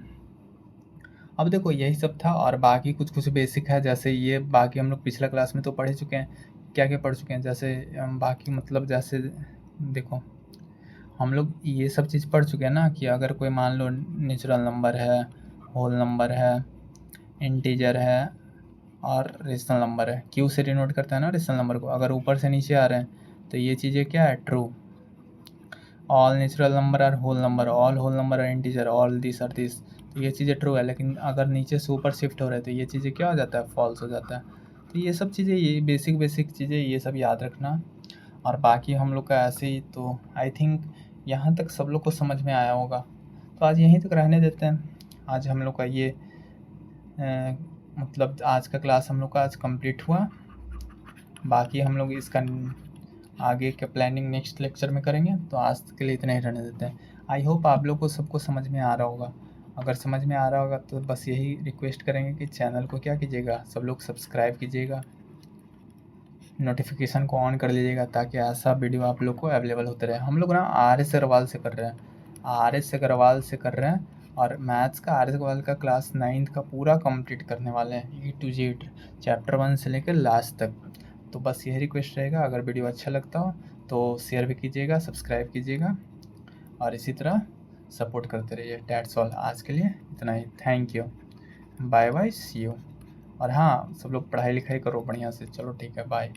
अब देखो यही सब था, और बाकी कुछ कुछ बेसिक है, जैसे ये बाकी हम लोग पिछला क्लास में तो पढ़ ही चुके हैं। क्या क्या पढ़ चुके हैं, जैसे बाकी मतलब जैसे देखो हम लोग ये सब चीज़ पढ़ चुके हैं ना, कि अगर कोई मान लो नेचुरल नंबर है, होल नंबर है, इंटीजर है और रेशनल नंबर है, क्यू से डिनोट करते हैं ना रेशनल नंबर को। अगर ऊपर से नीचे आ रहे हैं तो ये चीज़ें क्या है, true. All natural number are whole number, all whole number are integer, all this are this, तो ये चीज़ें ट्रू है। लेकिन अगर नीचे से ऊपर शिफ्ट हो रहे हैं तो ये चीज़ें क्या हो जाता है, फॉल्स हो जाता है। तो ये सब चीज़ें, ये बेसिक बेसिक चीज़ें, ये सब याद रखना। और बाकी हम लोग का ऐसे ही, तो आई थिंक यहाँ तक सब लोग को समझ में आया होगा। तो आज यहीं तक रहने देते हैं। आज हम लोग का ये मतलब आज का क्लास हम लोग का आज कंप्लीट हुआ। बाकी हम लोग इसका आगे के प्लानिंग नेक्स्ट लेक्चर में करेंगे। तो आज के लिए इतना ही रहने देते हैं। आई होप आप लोग को सबको समझ में आ रहा होगा। अगर समझ में आ रहा होगा तो बस यही रिक्वेस्ट करेंगे कि चैनल को क्या कीजिएगा, सब लोग सब्सक्राइब कीजिएगा, नोटिफिकेशन को ऑन कर लीजिएगा, ताकि ऐसा वीडियो आप लोग को अवेलेबल होते रहे। हम लोग ना RS अग्रवाल से कर रहे हैं, RS अग्रवाल से कर रहे हैं, और मैथ्स का RS अग्रवाल का क्लास 9th का पूरा कंप्लीट करने वाले हैं, E to Z, चैप्टर 1 से लेकर लास्ट तक। तो बस यही रिक्वेस्ट रहेगा, अगर वीडियो अच्छा लगता हो तो शेयर भी कीजिएगा, सब्सक्राइब कीजिएगा, और इसी तरह सपोर्ट करते रहिए। डैट्स ऑल, आज के लिए इतना ही। Thank you, bye bye, see you. और हाँ, सब लोग पढ़ाई लिखाई करो बढ़िया से। चलो ठीक है, बाय।